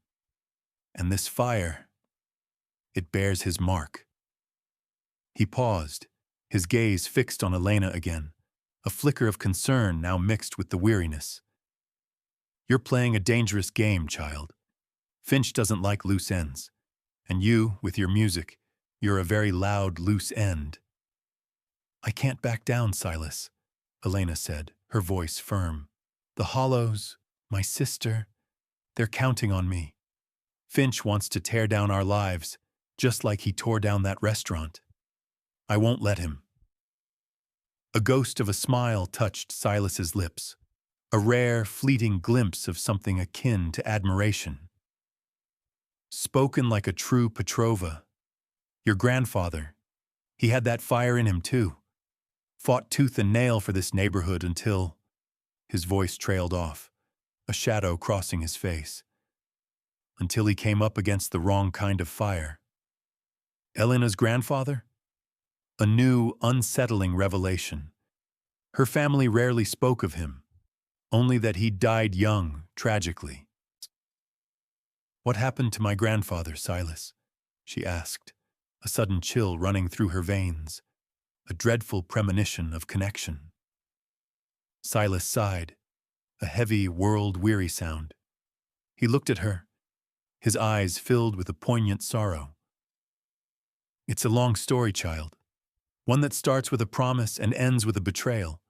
And this fire, it bears his mark." He paused, his gaze fixed on Elena again, a flicker of concern now mixed with the weariness. "You're playing a dangerous game, child. Finch doesn't like loose ends. And you, with your music, you're a very loud loose end." "I can't back down, Silas," Elena said, her voice firm. "The Hollows, my sister, They're counting on me. Finch wants to tear down our lives, just like he tore down that restaurant. I won't let him." A ghost of a smile touched Silas's lips, a rare, fleeting glimpse of something akin to admiration. Spoken like a true Petrova. "Your grandfather, he had that fire in him too. Fought tooth and nail for this neighborhood until—" His voice trailed off, a shadow crossing his face. "Until he came up against the wrong kind of fire." Elena's grandfather? A new, unsettling revelation. Her family rarely spoke of him, only that he died young, tragically. "What happened to my grandfather, Silas?" she asked, a sudden chill running through her veins, a dreadful premonition of connection. Silas sighed, a heavy, world-weary sound. He looked at her, his eyes filled with a poignant sorrow. "It's a long story, child. One that starts with a promise and ends with a betrayal.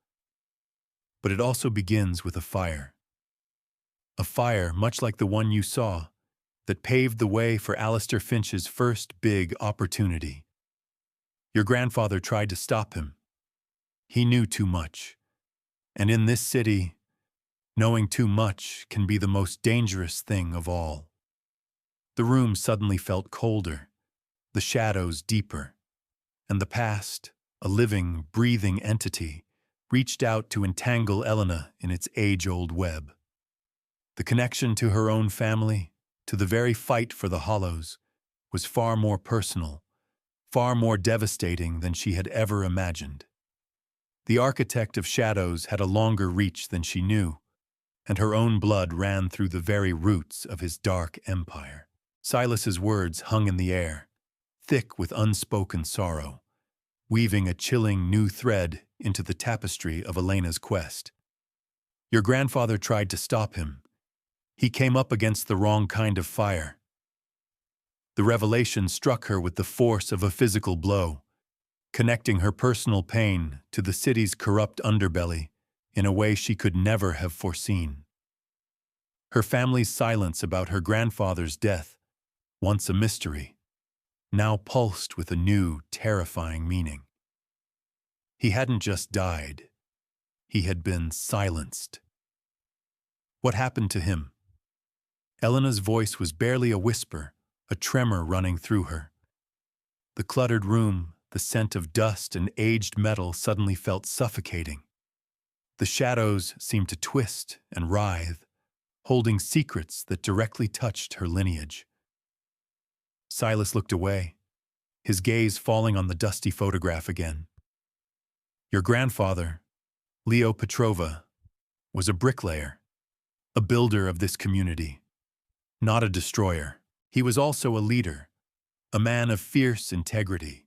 But it also begins with a fire. A fire much like the one you saw, that paved the way for Alistair Finch's first big opportunity. Your grandfather tried to stop him. He knew too much. And in this city, knowing too much can be the most dangerous thing of all." The room suddenly felt colder, the shadows deeper, and the past, a living, breathing entity, reached out to entangle Elena in its age-old web. The connection to her own family, to the very fight for the Hollows, was far more personal, far more devastating than she had ever imagined. The architect of shadows had a longer reach than she knew, and her own blood ran through the very roots of his dark empire. Silas's words hung in the air, thick with unspoken sorrow, weaving a chilling new thread into the tapestry of Elena's quest. Your grandfather tried to stop him. He came up against the wrong kind of fire. The revelation struck her with the force of a physical blow, connecting her personal pain to the city's corrupt underbelly in a way she could never have foreseen. Her family's silence about her grandfather's death, once a mystery, now pulsed with a new, terrifying meaning. He hadn't just died. He had been silenced. What happened to him? Elena's voice was barely a whisper, a tremor running through her. The cluttered room, the scent of dust and aged metal suddenly felt suffocating. The shadows seemed to twist and writhe, holding secrets that directly touched her lineage. Silas looked away, his gaze falling on the dusty photograph again. Your grandfather, Leo Petrova, was a bricklayer, a builder of this community, not a destroyer. He was also a leader, a man of fierce integrity.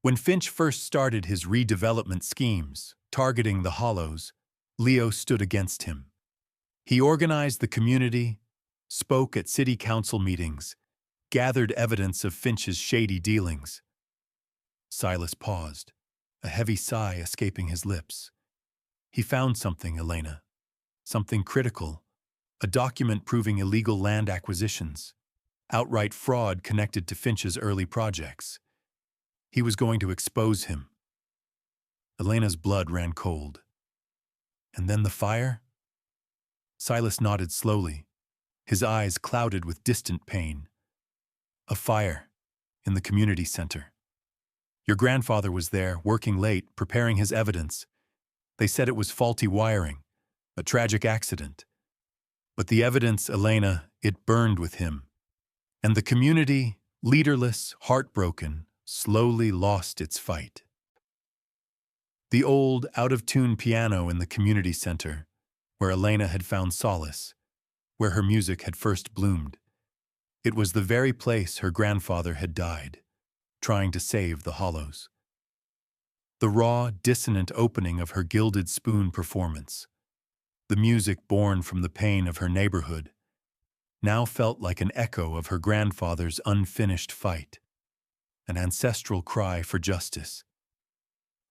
When Finch first started his redevelopment schemes, targeting the Hollows, Leo stood against him. He organized the community, spoke at city council meetings, gathered evidence of Finch's shady dealings. Silas paused, a heavy sigh escaping his lips. He found something, Elena. Something critical. A document proving illegal land acquisitions. Outright fraud connected to Finch's early projects. He was going to expose him. Elena's blood ran cold. And then the fire? Silas nodded slowly, his eyes clouded with distant pain. A fire in the community center. Your grandfather was there, working late, preparing his evidence. They said it was faulty wiring, a tragic accident. But the evidence, Elena, it burned with him. And the community, leaderless, heartbroken, slowly lost its fight. The old, out-of-tune piano in the community center, where Elena had found solace, where her music had first bloomed. It was the very place her grandfather had died, trying to save the Hollows. The raw, dissonant opening of her Gilded Spoon performance, the music born from the pain of her neighborhood, now felt like an echo of her grandfather's unfinished fight, an ancestral cry for justice.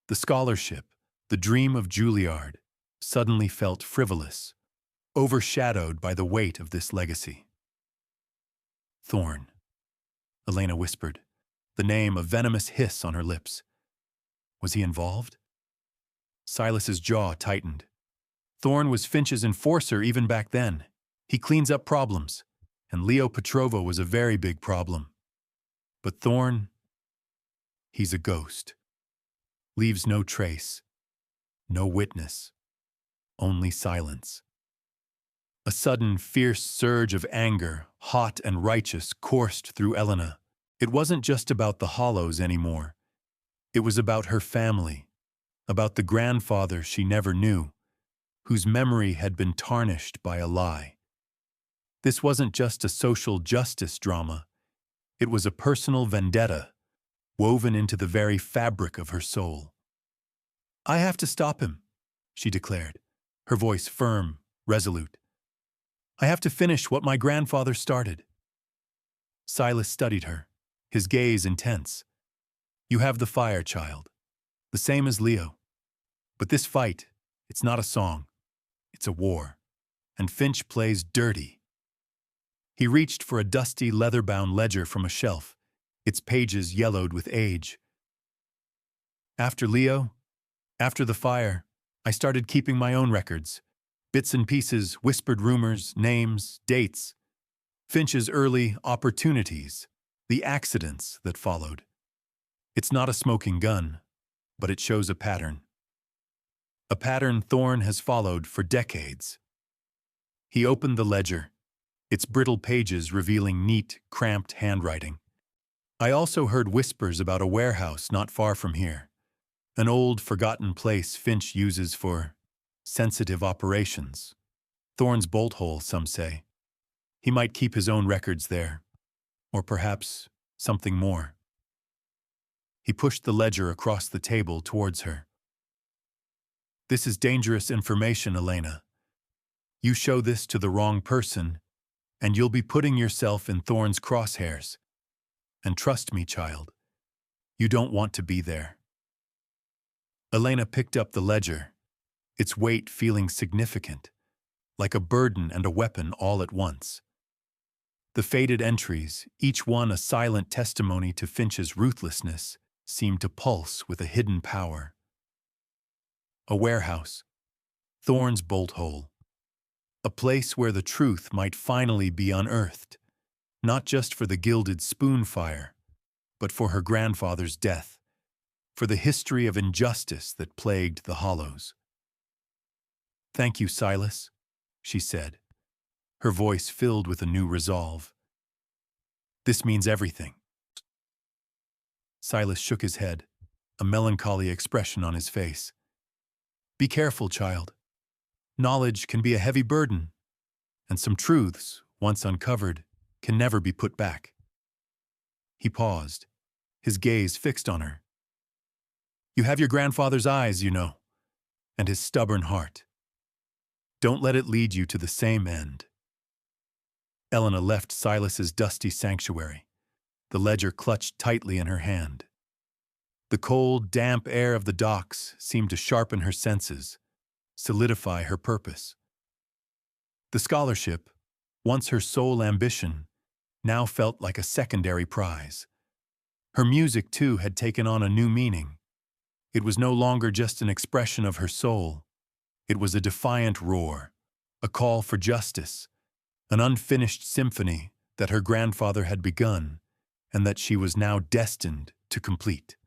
The scholarship, the dream of Juilliard, suddenly felt frivolous, overshadowed by the weight of this legacy. Thorn, Elena whispered, the name a venomous hiss on her lips. Was he involved? Silas's jaw tightened. Thorn was Finch's enforcer even back then. He cleans up problems, and Leo Petrova was a very big problem. But Thorn, he's a ghost. Leaves no trace, no witness, only silence. A sudden, fierce surge of anger, hot and righteous, coursed through Elena. It wasn't just about the Hollows anymore. It was about her family, about the grandfather she never knew, whose memory had been tarnished by a lie. This wasn't just a social justice drama. It was a personal vendetta, woven into the very fabric of her soul. "I have to stop him," she declared, her voice firm, resolute. "I have to finish what my grandfather started." Silas studied her, his gaze intense. "You have the fire, child, the same as Leo. But this fight, it's not a song. It's a war. And Finch plays dirty." He reached for a dusty, leather-bound ledger from a shelf, its pages yellowed with age. "After Leo, after the fire, I started keeping my own records. Bits and pieces, whispered rumors, names, dates. Finch's early opportunities, the accidents that followed. It's not a smoking gun, but it shows a pattern. A pattern Thorn has followed for decades." He opened the ledger, its brittle pages revealing neat, cramped handwriting. "I also heard whispers about a warehouse not far from here, an old, forgotten place Finch uses for sensitive operations. Thorn's bolt hole, some say. He might keep his own records there, or perhaps something more." He pushed the ledger across the table towards her. "This is dangerous information, Elena. You show this to the wrong person, and you'll be putting yourself in Thorn's crosshairs. And trust me, child, you don't want to be there." Elena picked up the ledger, its weight feeling significant, like a burden and a weapon all at once. The faded entries, each one a silent testimony to Finch's ruthlessness, seemed to pulse with a hidden power. A warehouse, Thorn's bolt hole, a place where the truth might finally be unearthed, not just for the gilded spoon fire, but for her grandfather's death, for the history of injustice that plagued the Hollows. "Thank you, Silas," she said, her voice filled with a new resolve. "This means everything." Silas shook his head, a melancholy expression on his face. "Be careful, child. Knowledge can be a heavy burden, and some truths, once uncovered, can never be put back." He paused, his gaze fixed on her. "You have your grandfather's eyes, you know, and his stubborn heart. Don't let it lead you to the same end." Elena left Silas's dusty sanctuary, the ledger clutched tightly in her hand. The cold, damp air of the docks seemed to sharpen her senses, solidify her purpose. The scholarship, once her sole ambition, now felt like a secondary prize. Her music, too, had taken on a new meaning. It was no longer just an expression of her soul. It was a defiant roar, a call for justice, an unfinished symphony that her grandfather had begun and that she was now destined to complete.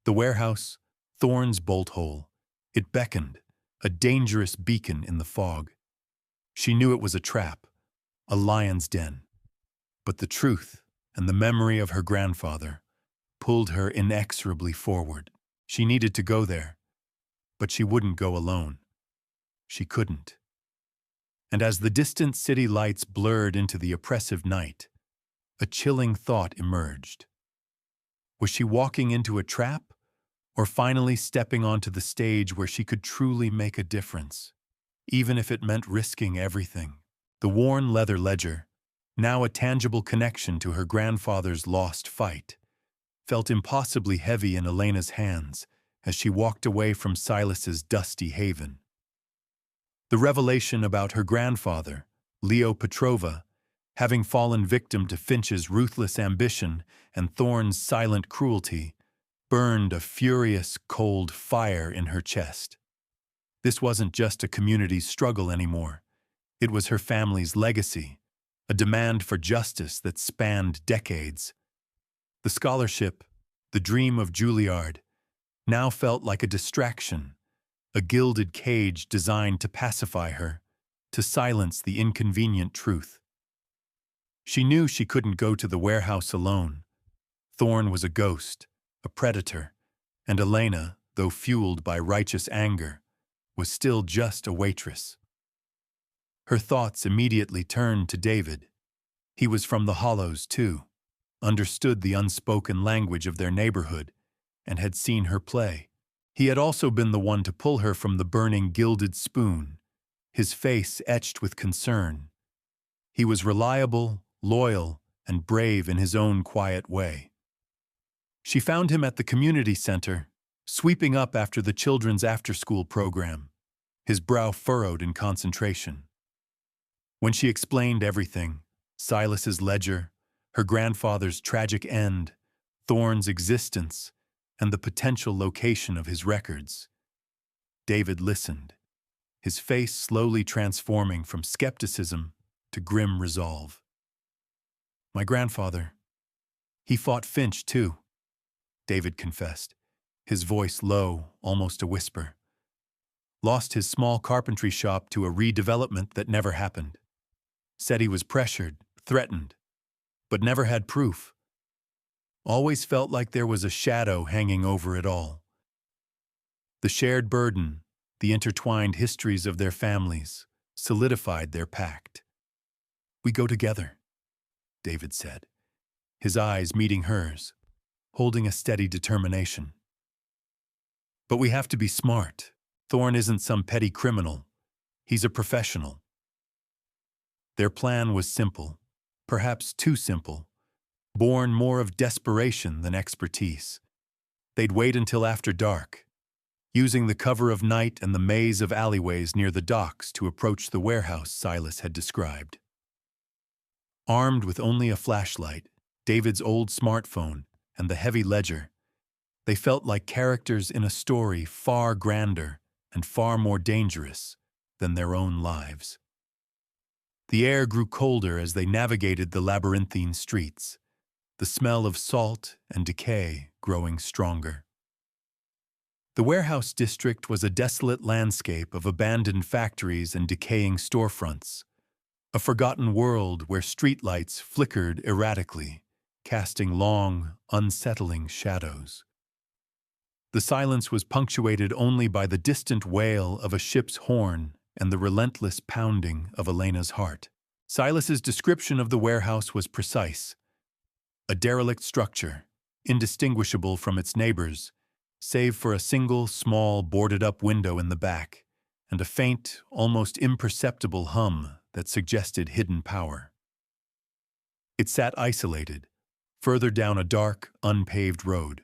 The warehouse, Thorn's bolt hole, it beckoned, a dangerous beacon in the fog. She knew it was a trap, a lion's den. But the truth and the memory of her grandfather pulled her inexorably forward. She needed to go there, but she wouldn't go alone. She couldn't. And as the distant city lights blurred into the oppressive night, a chilling thought emerged. Was she walking into a trap, or finally stepping onto the stage where she could truly make a difference, even if it meant risking everything? The worn leather ledger, now a tangible connection to her grandfather's lost fight, felt impossibly heavy in Elena's hands as she walked away from Silas's dusty haven. The revelation about her grandfather, Leo Petrova, having fallen victim to Finch's ruthless ambition and Thorne's silent cruelty, burned a furious, cold fire in her chest. This wasn't just a community struggle anymore. It was her family's legacy, a demand for justice that spanned decades. The scholarship, the dream of Juilliard, now felt like a distraction, a gilded cage designed to pacify her, to silence the inconvenient truth. She knew she couldn't go to the warehouse alone. Thorne was a ghost, a predator, and Elena, though fueled by righteous anger, was still just a waitress. Her thoughts immediately turned to David. He was from the Hollows, too, understood the unspoken language of their neighborhood, and had seen her play. He had also been the one to pull her from the burning gilded spoon, his face etched with concern. He was reliable, loyal, and brave in his own quiet way. She found him at the community center, sweeping up after the children's after-school program, his brow furrowed in concentration. When she explained everything, Silas's ledger, her grandfather's tragic end, Thorne's existence, and the potential location of his records, David listened, his face slowly transforming from skepticism to grim resolve. My grandfather, he fought Finch too, David confessed, his voice low, almost a whisper. Lost his small carpentry shop to a redevelopment that never happened. Said he was pressured, threatened, but never had proof. Always felt like there was a shadow hanging over it all. The shared burden, the intertwined histories of their families, solidified their pact. We go together, David said, his eyes meeting hers, holding a steady determination. But we have to be smart. Thorne isn't some petty criminal. He's a professional. Their plan was simple, perhaps too simple, born more of desperation than expertise. They'd wait until after dark, using the cover of night and the maze of alleyways near the docks to approach the warehouse Silas had described. Armed with only a flashlight, David's old smartphone, and the heavy ledger, they felt like characters in a story far grander and far more dangerous than their own lives. The air grew colder as they navigated the labyrinthine streets, the smell of salt and decay growing stronger. The warehouse district was a desolate landscape of abandoned factories and decaying storefronts, a forgotten world where streetlights flickered erratically, casting long, unsettling shadows. The silence was punctuated only by the distant wail of a ship's horn and the relentless pounding of Elena's heart. Silas's description of the warehouse was precise. A derelict structure, indistinguishable from its neighbors, save for a single, small, boarded-up window in the back, and a faint, almost imperceptible hum that suggested hidden power. It sat isolated, further down a dark, unpaved road,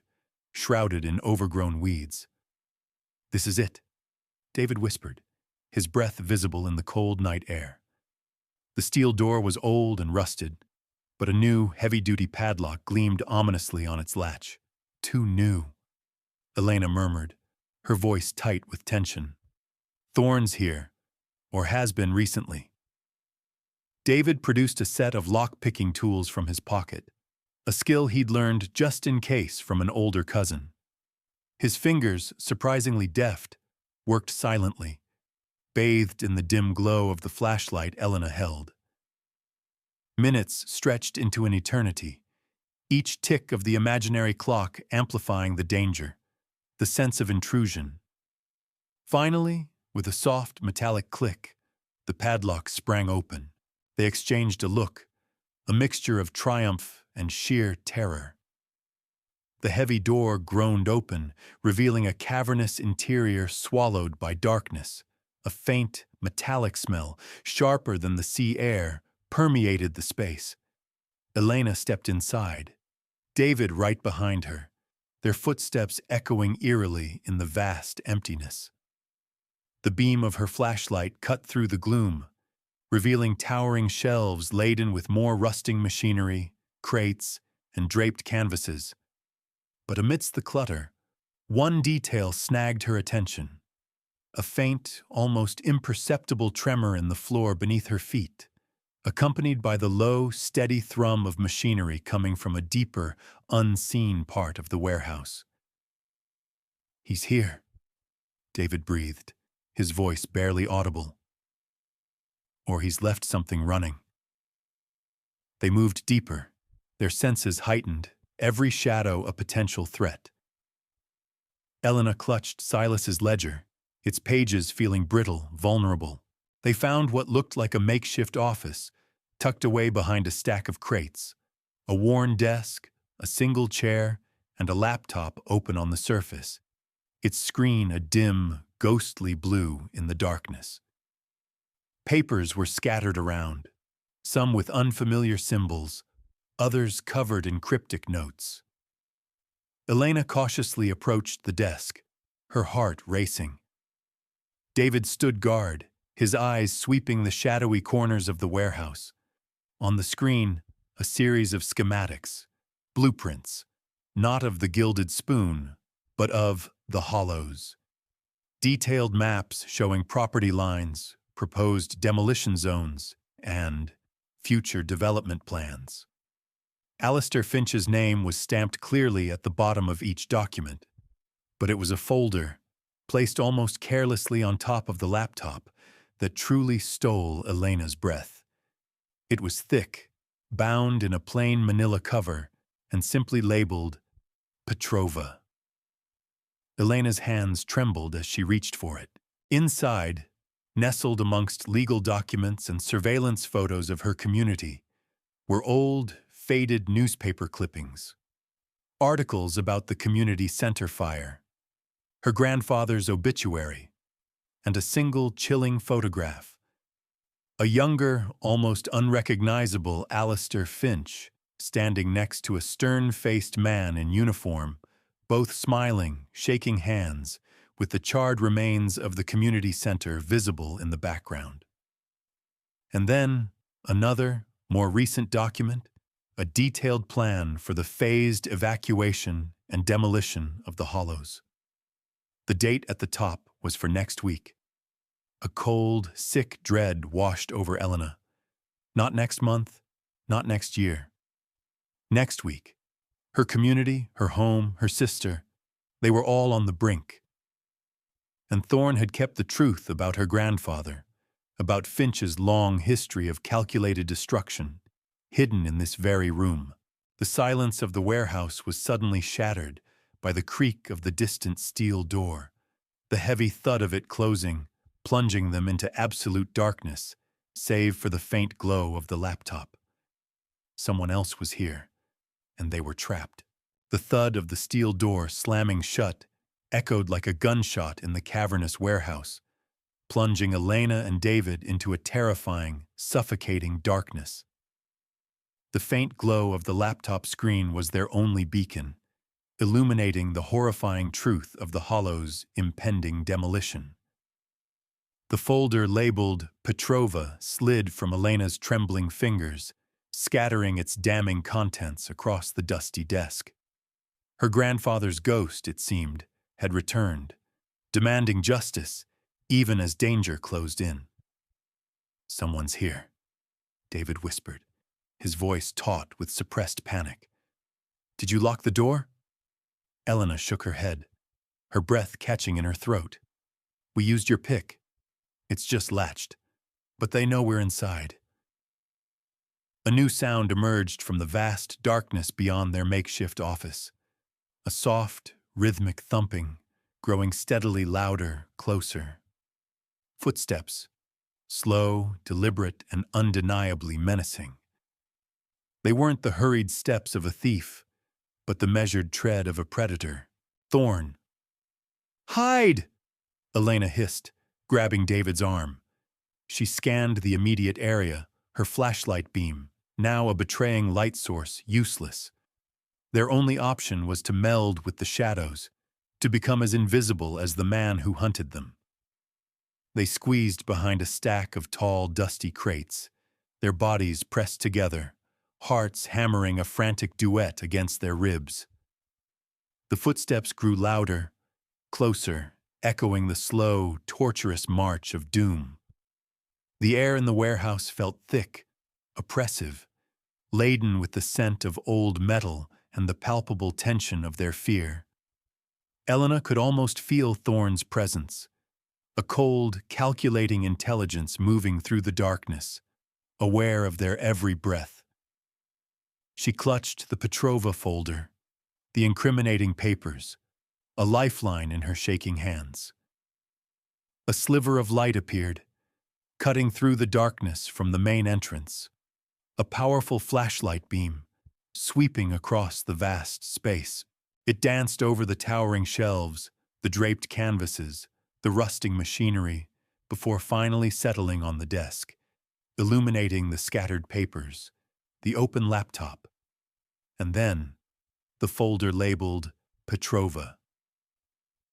shrouded in overgrown weeds. This is it, David whispered, his breath visible in the cold night air. The steel door was old and rusted, but a new, heavy-duty padlock gleamed ominously on its latch. Too new, Elena murmured, her voice tight with tension. Thorne's here, or has been recently. David produced a set of lock-picking tools from his pocket, a skill he'd learned just in case from an older cousin. His fingers, surprisingly deft, worked silently, bathed in the dim glow of the flashlight Elena held. Minutes stretched into an eternity, each tick of the imaginary clock amplifying the danger, the sense of intrusion. Finally, with a soft metallic click, the padlock sprang open. They exchanged a look, a mixture of triumph and sheer terror. The heavy door groaned open, revealing a cavernous interior swallowed by darkness. A faint, metallic smell, sharper than the sea air, permeated the space. Elena stepped inside, David right behind her, their footsteps echoing eerily in the vast emptiness. The beam of her flashlight cut through the gloom, revealing towering shelves laden with more rusting machinery, crates, and draped canvases. But amidst the clutter, one detail snagged her attention. A faint, almost imperceptible tremor in the floor beneath her feet, accompanied by the low, steady thrum of machinery coming from a deeper, unseen part of the warehouse. "He's here," David breathed, his voice barely audible. "Or he's left something running." They moved deeper, their senses heightened, every shadow a potential threat. Elena clutched Silas's ledger, its pages feeling brittle, vulnerable. They found what looked like a makeshift office, tucked away behind a stack of crates. A worn desk, a single chair, and a laptop open on the surface, its screen a dim, ghostly blue in the darkness. Papers were scattered around, some with unfamiliar symbols, others covered in cryptic notes. Elena cautiously approached the desk, her heart racing. David stood guard, his eyes sweeping the shadowy corners of the warehouse. On the screen, a series of schematics, blueprints, not of the Gilded Spoon, but of the Hollows. Detailed maps showing property lines, proposed demolition zones, and future development plans. Alistair Finch's name was stamped clearly at the bottom of each document, but it was a folder, placed almost carelessly on top of the laptop, that truly stole Elena's breath. It was thick, bound in a plain manila cover, and simply labeled Petrova. Elena's hands trembled as she reached for it. Inside, nestled amongst legal documents and surveillance photos of her community, were old, faded newspaper clippings, articles about the community center fire, her grandfather's obituary, and a single chilling photograph. A younger, almost unrecognizable Alistair Finch, standing next to a stern-faced man in uniform, both smiling, shaking hands, with the charred remains of the community center visible in the background. And then, another, more recent document, a detailed plan for the phased evacuation and demolition of the Hollows. The date at the top was for next week. A cold, sick dread washed over Elena. Not next month, not next year. Next week. Her community, her home, her sister, they were all on the brink. And Thorne had kept the truth about her grandfather, about Finch's long history of calculated destruction, hidden in this very room. The silence of the warehouse was suddenly shattered by the creak of the distant steel door, the heavy thud of it closing, plunging them into absolute darkness, save for the faint glow of the laptop. Someone else was here, and they were trapped. The thud of the steel door slamming shut echoed like a gunshot in the cavernous warehouse, plunging Elena and David into a terrifying, suffocating darkness. The faint glow of the laptop screen was their only beacon, illuminating the horrifying truth of the Hollow's impending demolition. The folder labeled Petrova slid from Elena's trembling fingers, scattering its damning contents across the dusty desk. Her grandfather's ghost, it seemed, had returned, demanding justice, even as danger closed in. "Someone's here," David whispered, his voice taut with suppressed panic. "Did you lock the door?" Elena shook her head, her breath catching in her throat. "We used your pick. It's just latched, but they know we're inside." A new sound emerged from the vast darkness beyond their makeshift office. A soft, rhythmic thumping, growing steadily louder, closer. Footsteps, slow, deliberate, and undeniably menacing. They weren't the hurried steps of a thief, but the measured tread of a predator. Thorne. "Hide!" Elena hissed, grabbing David's arm. She scanned the immediate area, her flashlight beam, now a betraying light source, useless. Their only option was to meld with the shadows, to become as invisible as the man who hunted them. They squeezed behind a stack of tall, dusty crates, their bodies pressed together, hearts hammering a frantic duet against their ribs. The footsteps grew louder, closer, echoing the slow, torturous march of doom. The air in the warehouse felt thick, oppressive, laden with the scent of old metal and the palpable tension of their fear. Elena could almost feel Thorne's presence, a cold, calculating intelligence moving through the darkness, aware of their every breath. She clutched the Petrova folder, the incriminating papers, a lifeline in her shaking hands. A sliver of light appeared, cutting through the darkness from the main entrance, a powerful flashlight beam, sweeping across the vast space. It danced over the towering shelves, the draped canvases, the rusting machinery, before finally settling on the desk, illuminating the scattered papers, the open laptop, and then the folder labeled Petrova.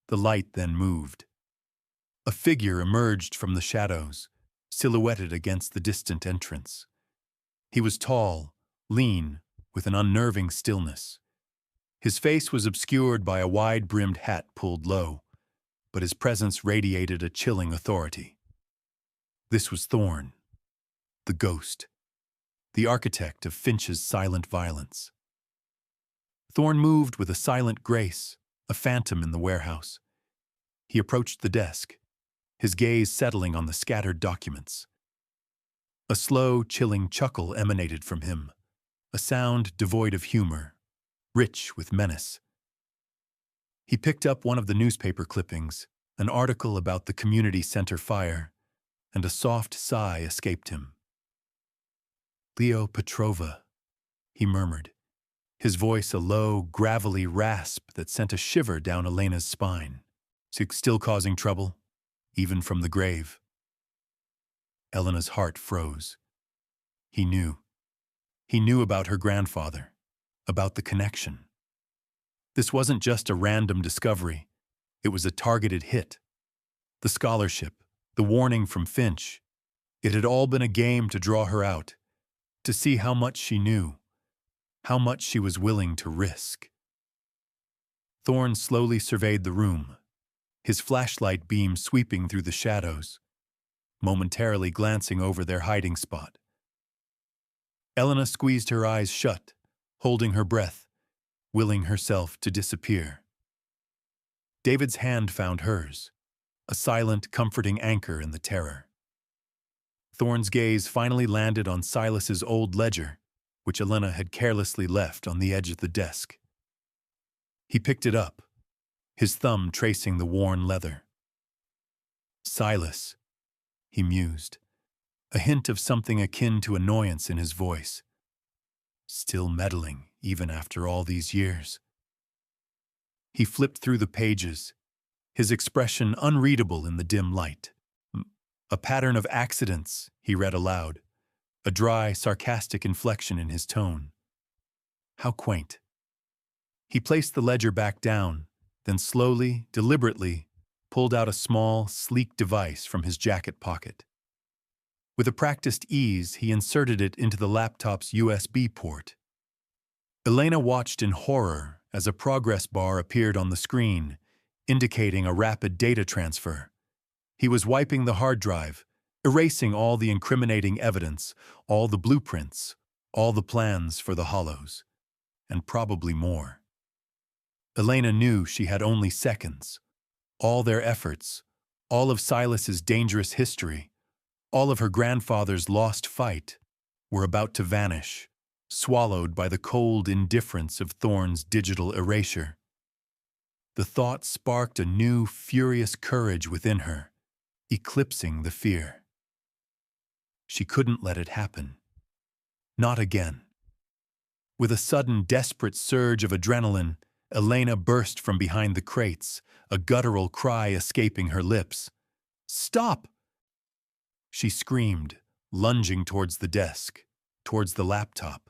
The light then moved. A figure emerged from the shadows, silhouetted against the distant entrance. He was tall, lean, with an unnerving stillness. His face was obscured by a wide-brimmed hat pulled low, but his presence radiated a chilling authority. This was Thorne, the ghost, the architect of Finch's silent violence. Thorne moved with a silent grace, a phantom in the warehouse. He approached the desk, his gaze settling on the scattered documents. A slow, chilling chuckle emanated from him, a sound devoid of humor, rich with menace. He picked up one of the newspaper clippings, an article about the community center fire, and a soft sigh escaped him. "Leo Petrova," he murmured, his voice a low, gravelly rasp that sent a shiver down Elena's spine. Still causing trouble, even from the grave. Elena's heart froze. He knew. He knew about her grandfather, about the connection. This wasn't just a random discovery. It was a targeted hit. The scholarship, the warning from Finch. It had all been a game to draw her out, to see how much she knew, how much she was willing to risk. Thorne slowly surveyed the room, his flashlight beam sweeping through the shadows, momentarily glancing over their hiding spot. Elena squeezed her eyes shut, holding her breath, willing herself to disappear. David's hand found hers, a silent, comforting anchor in the terror. Thorne's gaze finally landed on Silas's old ledger, which Elena had carelessly left on the edge of the desk. He picked it up, his thumb tracing the worn leather. "Silas," he mused, a hint of something akin to annoyance in his voice. Still meddling, even after all these years. He flipped through the pages, his expression unreadable in the dim light. "A pattern of accidents," he read aloud, a dry, sarcastic inflection in his tone. How quaint. He placed the ledger back down, then slowly, deliberately, pulled out a small, sleek device from his jacket pocket. With a practiced ease, he inserted it into the laptop's USB port. Elena watched in horror as a progress bar appeared on the screen, indicating a rapid data transfer. He was wiping the hard drive, erasing all the incriminating evidence, all the blueprints, all the plans for the Hollows, and probably more. Elena knew she had only seconds. All their efforts, all of Silas's dangerous history, all of her grandfather's lost fight, were about to vanish, swallowed by the cold indifference of Thorne's digital erasure. The thought sparked a new, furious courage within her, eclipsing the fear. She couldn't let it happen. Not again. With a sudden, desperate surge of adrenaline, Elena burst from behind the crates, a guttural cry escaping her lips. "Stop!" She screamed, lunging towards the desk, towards the laptop,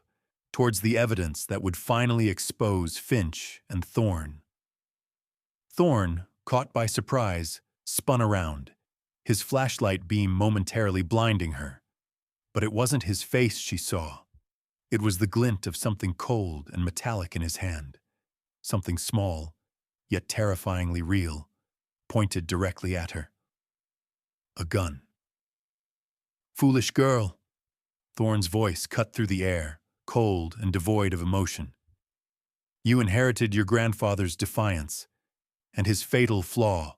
towards the evidence that would finally expose Finch and Thorne. Thorne, caught by surprise, spun around, his flashlight beam momentarily blinding her. But it wasn't his face she saw. It was the glint of something cold and metallic in his hand. Something small, yet terrifyingly real, pointed directly at her. A gun. "Foolish girl," Thorne's voice cut through the air, cold and devoid of emotion. "You inherited your grandfather's defiance, and his fatal flaw."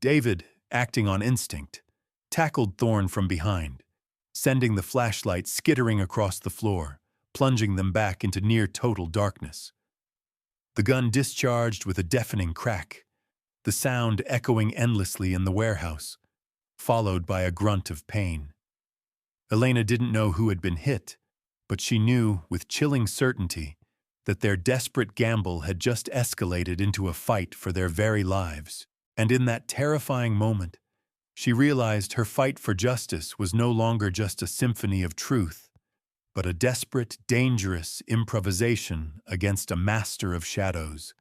David, acting on instinct, tackled Thorne from behind, sending the flashlight skittering across the floor, plunging them back into near-total darkness. The gun discharged with a deafening crack, the sound echoing endlessly in the warehouse, followed by a grunt of pain. Elena didn't know who had been hit, but she knew with chilling certainty that their desperate gamble had just escalated into a fight for their very lives. And in that terrifying moment, she realized her fight for justice was no longer just a symphony of truth, but a desperate, dangerous improvisation against a master of shadows,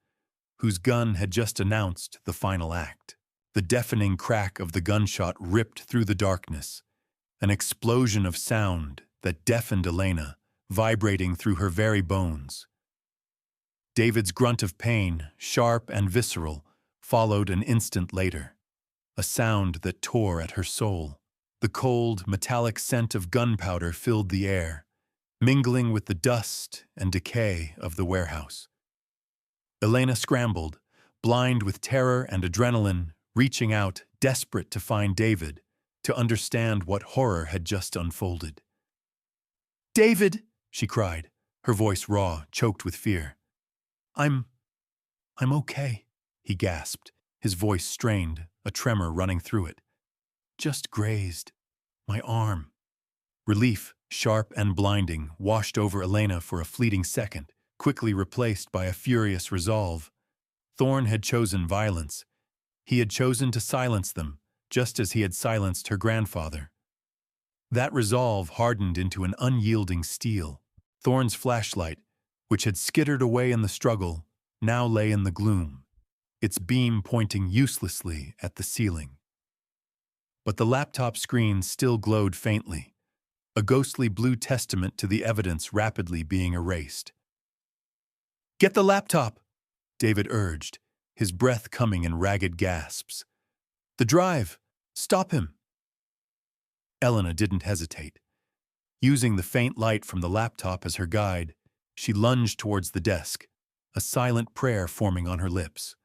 whose gun had just announced the final act. The deafening crack of the gunshot ripped through the darkness, an explosion of sound that deafened Elena, vibrating through her very bones. David's grunt of pain, sharp and visceral, followed an instant later, a sound that tore at her soul. The cold, metallic scent of gunpowder filled the air, mingling with the dust and decay of the warehouse. Elena scrambled, blind with terror and adrenaline, reaching out, desperate to find David, to understand what horror had just unfolded. "David!" she cried, her voice raw, choked with fear. I'm okay," he gasped, his voice strained, a tremor running through it. "Just grazed. My arm." Relief, sharp and blinding, washed over Elena for a fleeting second, quickly replaced by a furious resolve. Thorne had chosen violence. He had chosen to silence them, just as he had silenced her grandfather. That resolve hardened into an unyielding steel. Thorne's flashlight, which had skittered away in the struggle, now lay in the gloom, its beam pointing uselessly at the ceiling. But the laptop screen still glowed faintly, a ghostly blue testament to the evidence rapidly being erased. "Get the laptop," David urged, his breath coming in ragged gasps. "The drive! Stop him!" Elena didn't hesitate. Using the faint light from the laptop as her guide, she lunged towards the desk, a silent prayer forming on her lips.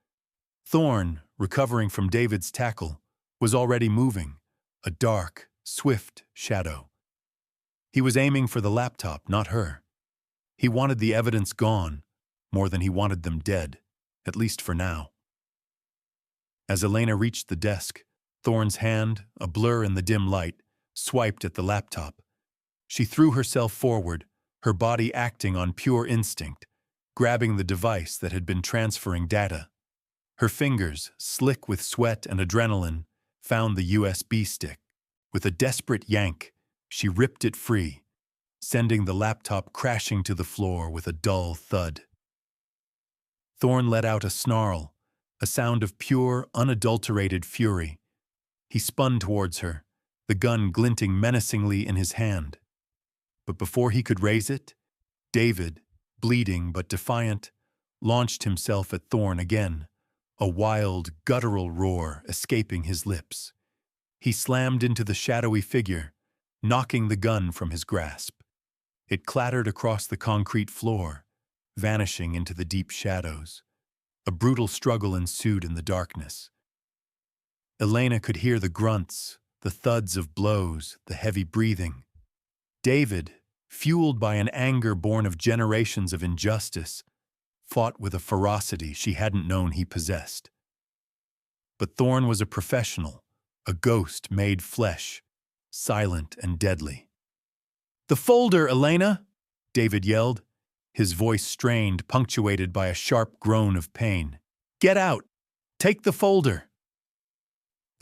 Thorne, recovering from David's tackle, was already moving, a dark, swift shadow. He was aiming for the laptop, not her. He wanted the evidence gone, more than he wanted them dead, at least for now. As Elena reached the desk, Thorne's hand, a blur in the dim light, swiped at the laptop. She threw herself forward, her body acting on pure instinct, grabbing the device that had been transferring data. Her fingers, slick with sweat and adrenaline, found the USB stick. With a desperate yank, she ripped it free, sending the laptop crashing to the floor with a dull thud. Thorne let out a snarl, a sound of pure, unadulterated fury. He spun towards her, the gun glinting menacingly in his hand. But before he could raise it, David, bleeding but defiant, launched himself at Thorne again, a wild, guttural roar escaping his lips. He slammed into the shadowy figure, knocking the gun from his grasp. It clattered across the concrete floor, vanishing into the deep shadows. A brutal struggle ensued in the darkness. Elena could hear the grunts, the thuds of blows, the heavy breathing. David, fueled by an anger born of generations of injustice, fought with a ferocity she hadn't known he possessed. But Thorne was a professional, a ghost made flesh, silent and deadly. "The folder, Elena!" David yelled, his voice strained, punctuated by a sharp groan of pain. "Get out! Take the folder!"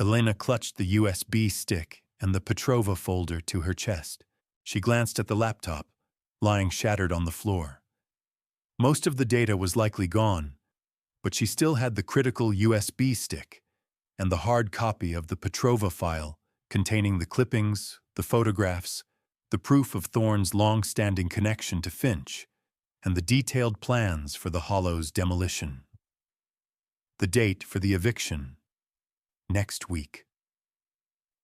Elena clutched the USB stick and the Petrova folder to her chest. She glanced at the laptop, lying shattered on the floor. Most of the data was likely gone, but she still had the critical USB stick, and the hard copy of the Petrova file containing the clippings, the photographs, the proof of Thorne's long-standing connection to Finch, and the detailed plans for the Hollow's demolition. The date for the eviction: next week.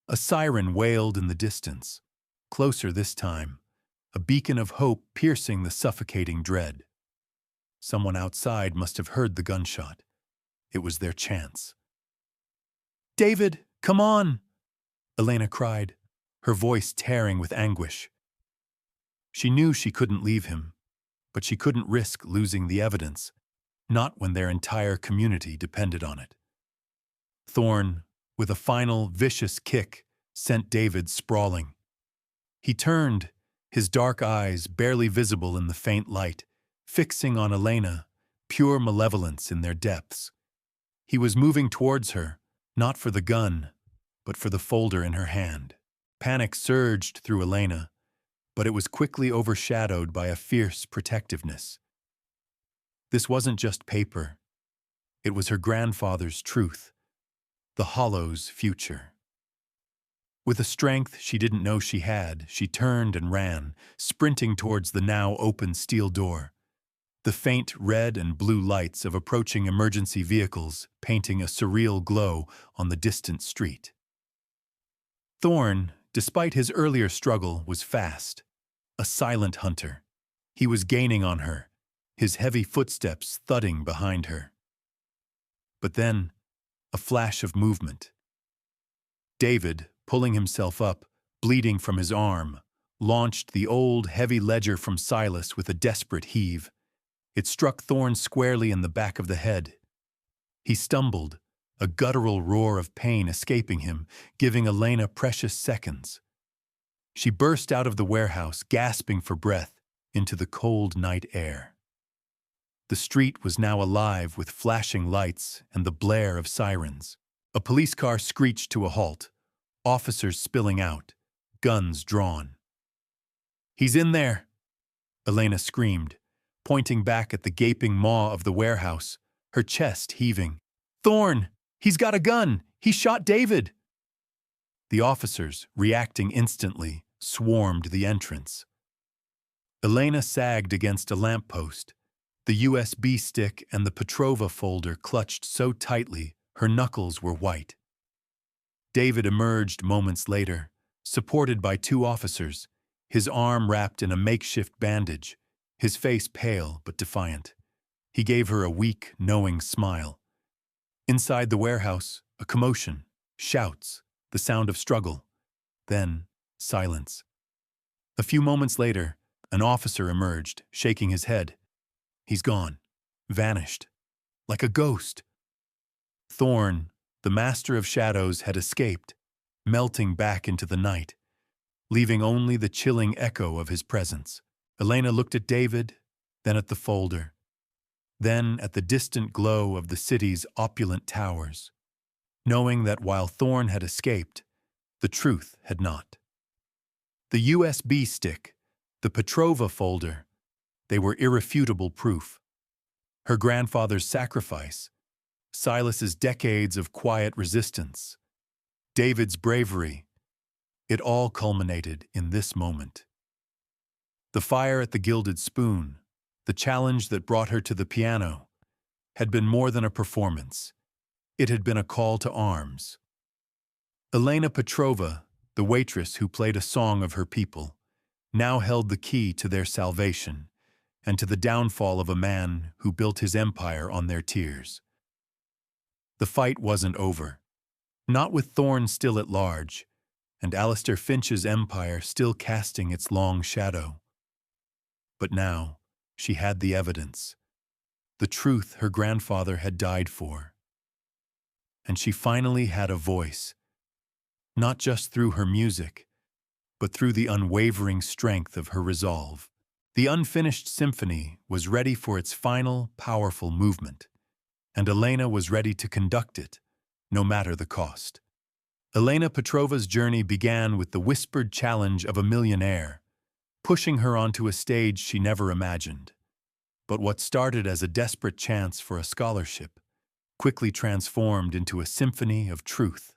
A siren wailed in the distance, closer this time, a beacon of hope piercing the suffocating dread. Someone outside must have heard the gunshot. It was their chance. "David, come on!" Elena cried, her voice tearing with anguish. She knew she couldn't leave him, but she couldn't risk losing the evidence, not when their entire community depended on it. Thorne, with a final vicious kick, sent David sprawling. He turned, his dark eyes barely visible in the faint light, fixing on Elena, pure malevolence in their depths. He was moving towards her, not for the gun, but for the folder in her hand. Panic surged through Elena, but it was quickly overshadowed by a fierce protectiveness. This wasn't just paper. It was her grandfather's truth, the Hollow's future. With a strength she didn't know she had, she turned and ran, sprinting towards the now open steel door. The faint red and blue lights of approaching emergency vehicles painting a surreal glow on the distant street. Thorne, despite his earlier struggle, was fast, a silent hunter. He was gaining on her, his heavy footsteps thudding behind her. But then, a flash of movement. David, pulling himself up, bleeding from his arm, launched the old, heavy ledger from Silas with a desperate heave. It struck Thorne squarely in the back of the head. He stumbled, a guttural roar of pain escaping him, giving Elena precious seconds. She burst out of the warehouse, gasping for breath, into the cold night air. The street was now alive with flashing lights and the blare of sirens. A police car screeched to a halt, officers spilling out, guns drawn. "He's in there!" Elena screamed, pointing back at the gaping maw of the warehouse, her chest heaving. "Thorne! He's got a gun! He shot David!" The officers, reacting instantly, swarmed the entrance. Elena sagged against a lamppost, the USB stick and the Petrova folder clutched so tightly her knuckles were white. David emerged moments later, supported by two officers, his arm wrapped in a makeshift bandage, his face pale but defiant. He gave her a weak, knowing smile. Inside the warehouse, a commotion, shouts, the sound of struggle. Then, silence. A few moments later, an officer emerged, shaking his head. He's gone, vanished, like a ghost. Thorne, the master of shadows, had escaped, melting back into the night, leaving only the chilling echo of his presence. Elena looked at David, then at the folder, then at the distant glow of the city's opulent towers, knowing that while Thorne had escaped, the truth had not. The USB stick, the Petrova folder, they were irrefutable proof. Her grandfather's sacrifice, Silas's decades of quiet resistance, David's bravery, it all culminated in this moment. The fire at the Gilded Spoon, the challenge that brought her to the piano, had been more than a performance. It had been a call to arms. Elena Petrova, the waitress who played a song of her people, now held the key to their salvation and to the downfall of a man who built his empire on their tears. The fight wasn't over, not with Thorne still at large, and Alistair Finch's empire still casting its long shadow. But now, she had the evidence, the truth her grandfather had died for. And she finally had a voice, not just through her music, but through the unwavering strength of her resolve. The unfinished symphony was ready for its final, powerful movement, and Elena was ready to conduct it, no matter the cost. Elena Petrova's journey began with the whispered challenge of a millionaire, pushing her onto a stage she never imagined. But what started as a desperate chance for a scholarship quickly transformed into a symphony of truth,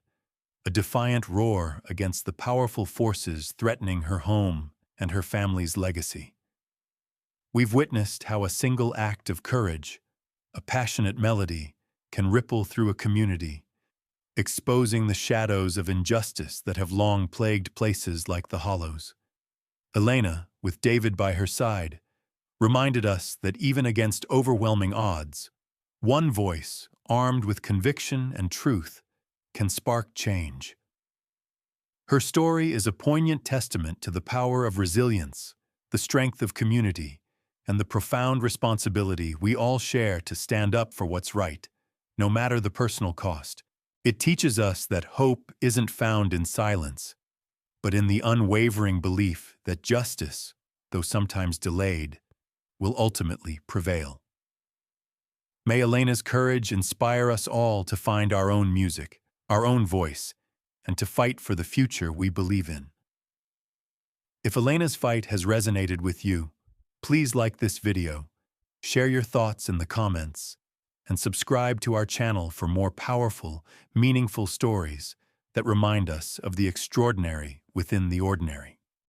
a defiant roar against the powerful forces threatening her home and her family's legacy. We've witnessed how a single act of courage, a passionate melody, can ripple through a community, exposing the shadows of injustice that have long plagued places like the Hollows. Elena, with David by her side, reminded us that even against overwhelming odds, one voice, armed with conviction and truth, can spark change. Her story is a poignant testament to the power of resilience, the strength of community, and the profound responsibility we all share to stand up for what's right, no matter the personal cost. It teaches us that hope isn't found in silence, but in the unwavering belief that justice, though sometimes delayed, will ultimately prevail. May Elena's courage inspire us all to find our own music, our own voice, and to fight for the future we believe in. If Elena's fight has resonated with you, please like this video, share your thoughts in the comments, and subscribe to our channel for more powerful, meaningful stories that remind us of the extraordinary within the ordinary.